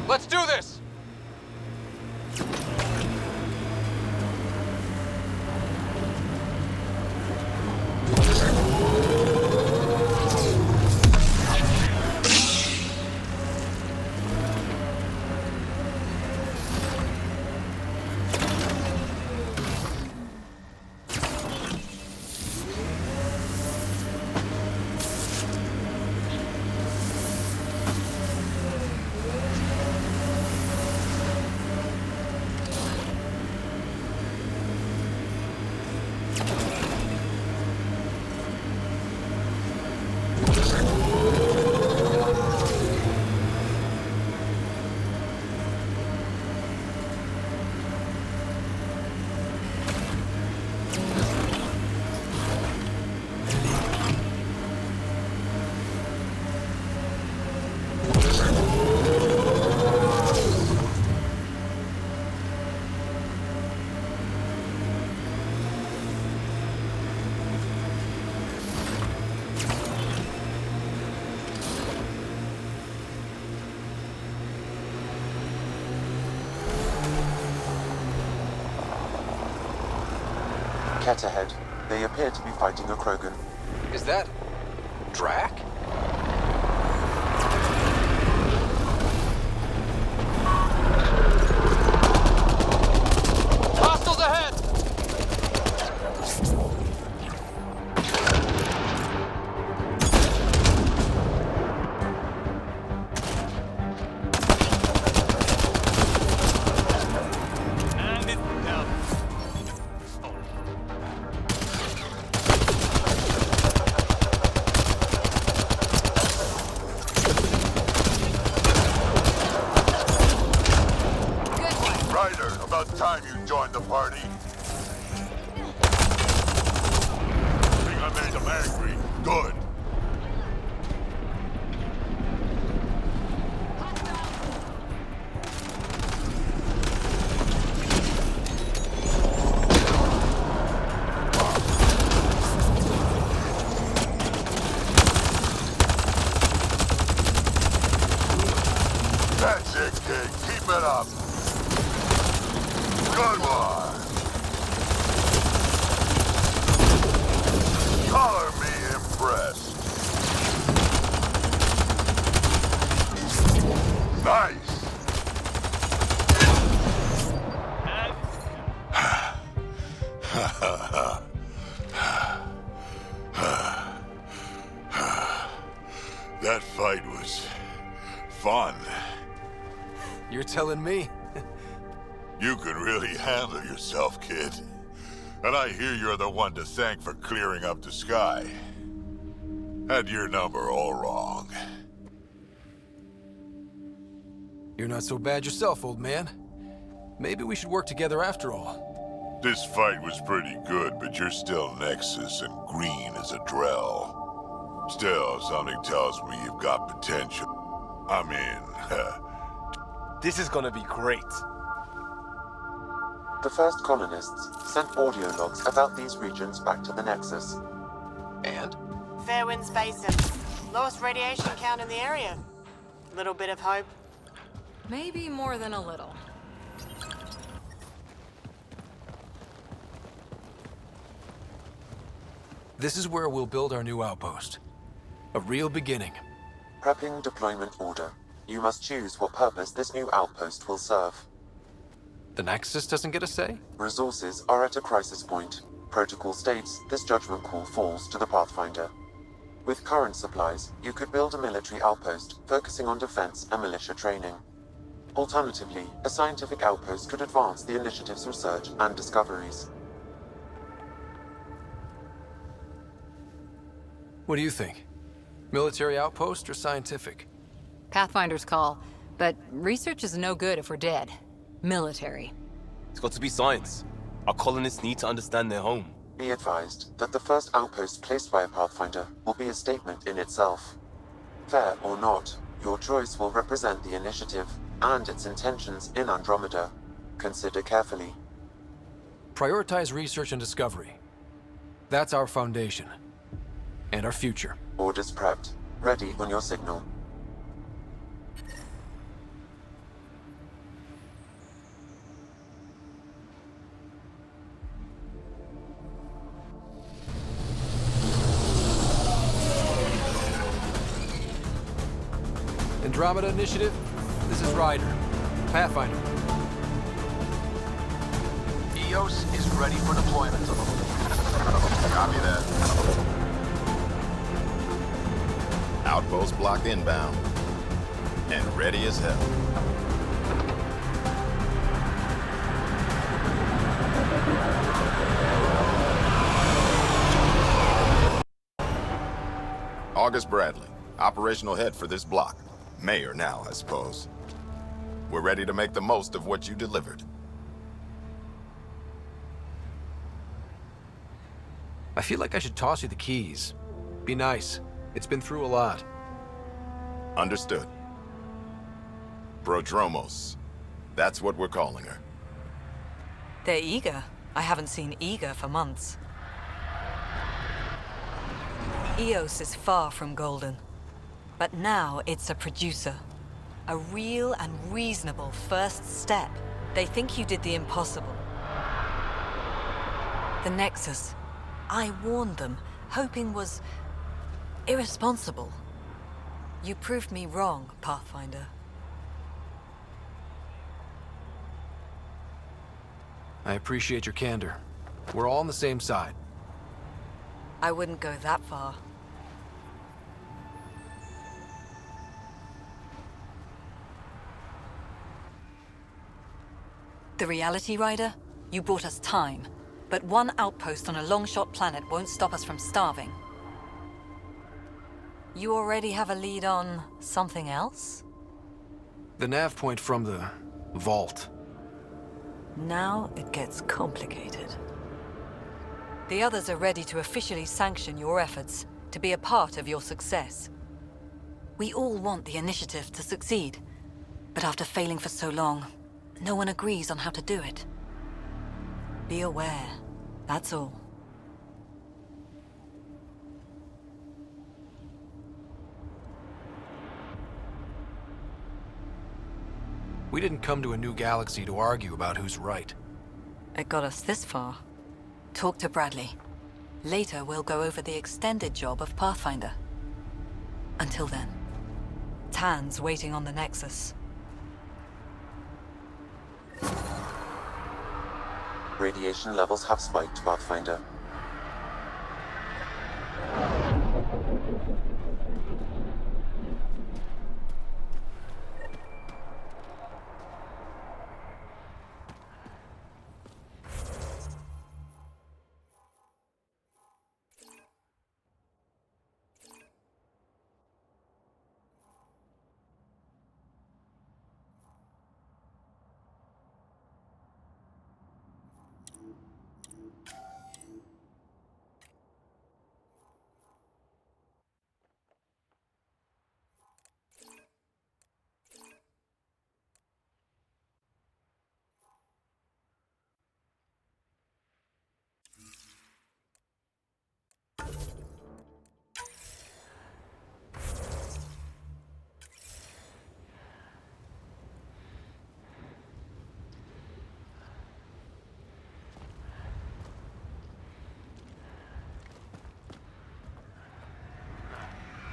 Let's do this! Cat ahead. They appear to be fighting a Krogan. Is that... Drac? Hostiles ahead! Time you joined the party. Think I made them angry. Good. That's it, kid. Keep it up. Good one! Color me impressed. Nice! That fight was fun. You're telling me? You can really handle yourself, kid. And I hear you're the one to thank for clearing up the sky. Had your number all wrong. You're not so bad yourself, old man. Maybe we should work together after all. This fight was pretty good, but you're still Nexus and green as a Drell. Still, something tells me you've got potential. I mean, This is gonna be great. The first colonists sent audio logs about these regions back to the Nexus. And? Fair winds basin. Lowest radiation count in the area. Little bit of hope. Maybe more than a little. This is where we'll build our new outpost. A real beginning. Prepping deployment order. You must choose what purpose this new outpost will serve. The Nexus doesn't get a say? Resources are at a crisis point. Protocol states this judgment call falls to the Pathfinder. With current supplies, you could build a military outpost focusing on defense and militia training. Alternatively, a scientific outpost could advance the initiative's research and discoveries. What do you think? Military outpost or scientific? Pathfinder's call, but research is no good if we're dead. Military. It's got to be science. Our colonists need to understand their home. Be advised that the first outpost placed by a Pathfinder will be a statement in itself. Fair or not, your choice will represent the initiative and its intentions in Andromeda. Consider carefully. Prioritize research and discovery. That's our foundation. And our future. Orders prepped. Ready on your signal. Andromeda Initiative, this is Ryder. Pathfinder. EOS is ready for deployment. Copy that. Outpost blocked inbound. And ready as hell. August Bradley, operational head for this block. Mayor now, I suppose. We're ready to make the most of what you delivered. I feel like I should toss you the keys. Be nice. It's been through a lot. Understood. Prodromos. That's what we're calling her. They're eager. I haven't seen eager for months. EOS is far from golden. But now it's a producer. A real and reasonable first step. They think you did the impossible. The Nexus. I warned them, hoping was irresponsible. You proved me wrong, Pathfinder. I appreciate your candor. We're all on the same side. I wouldn't go that far. The Reality Rider? You brought us time. But one outpost on a long-shot planet won't stop us from starving. You already have a lead on something else? The nav point from the vault. Now it gets complicated. The others are ready to officially sanction your efforts, to be a part of your success. We all want the initiative to succeed, but after failing for so long, no one agrees on how to do it. Be aware, that's all. We didn't come to a new galaxy to argue about who's right. It got us this far. Talk to Bradley. Later, we'll go over the extended job of Pathfinder. Until then, Tan's waiting on the Nexus. Radiation levels have spiked, Pathfinder.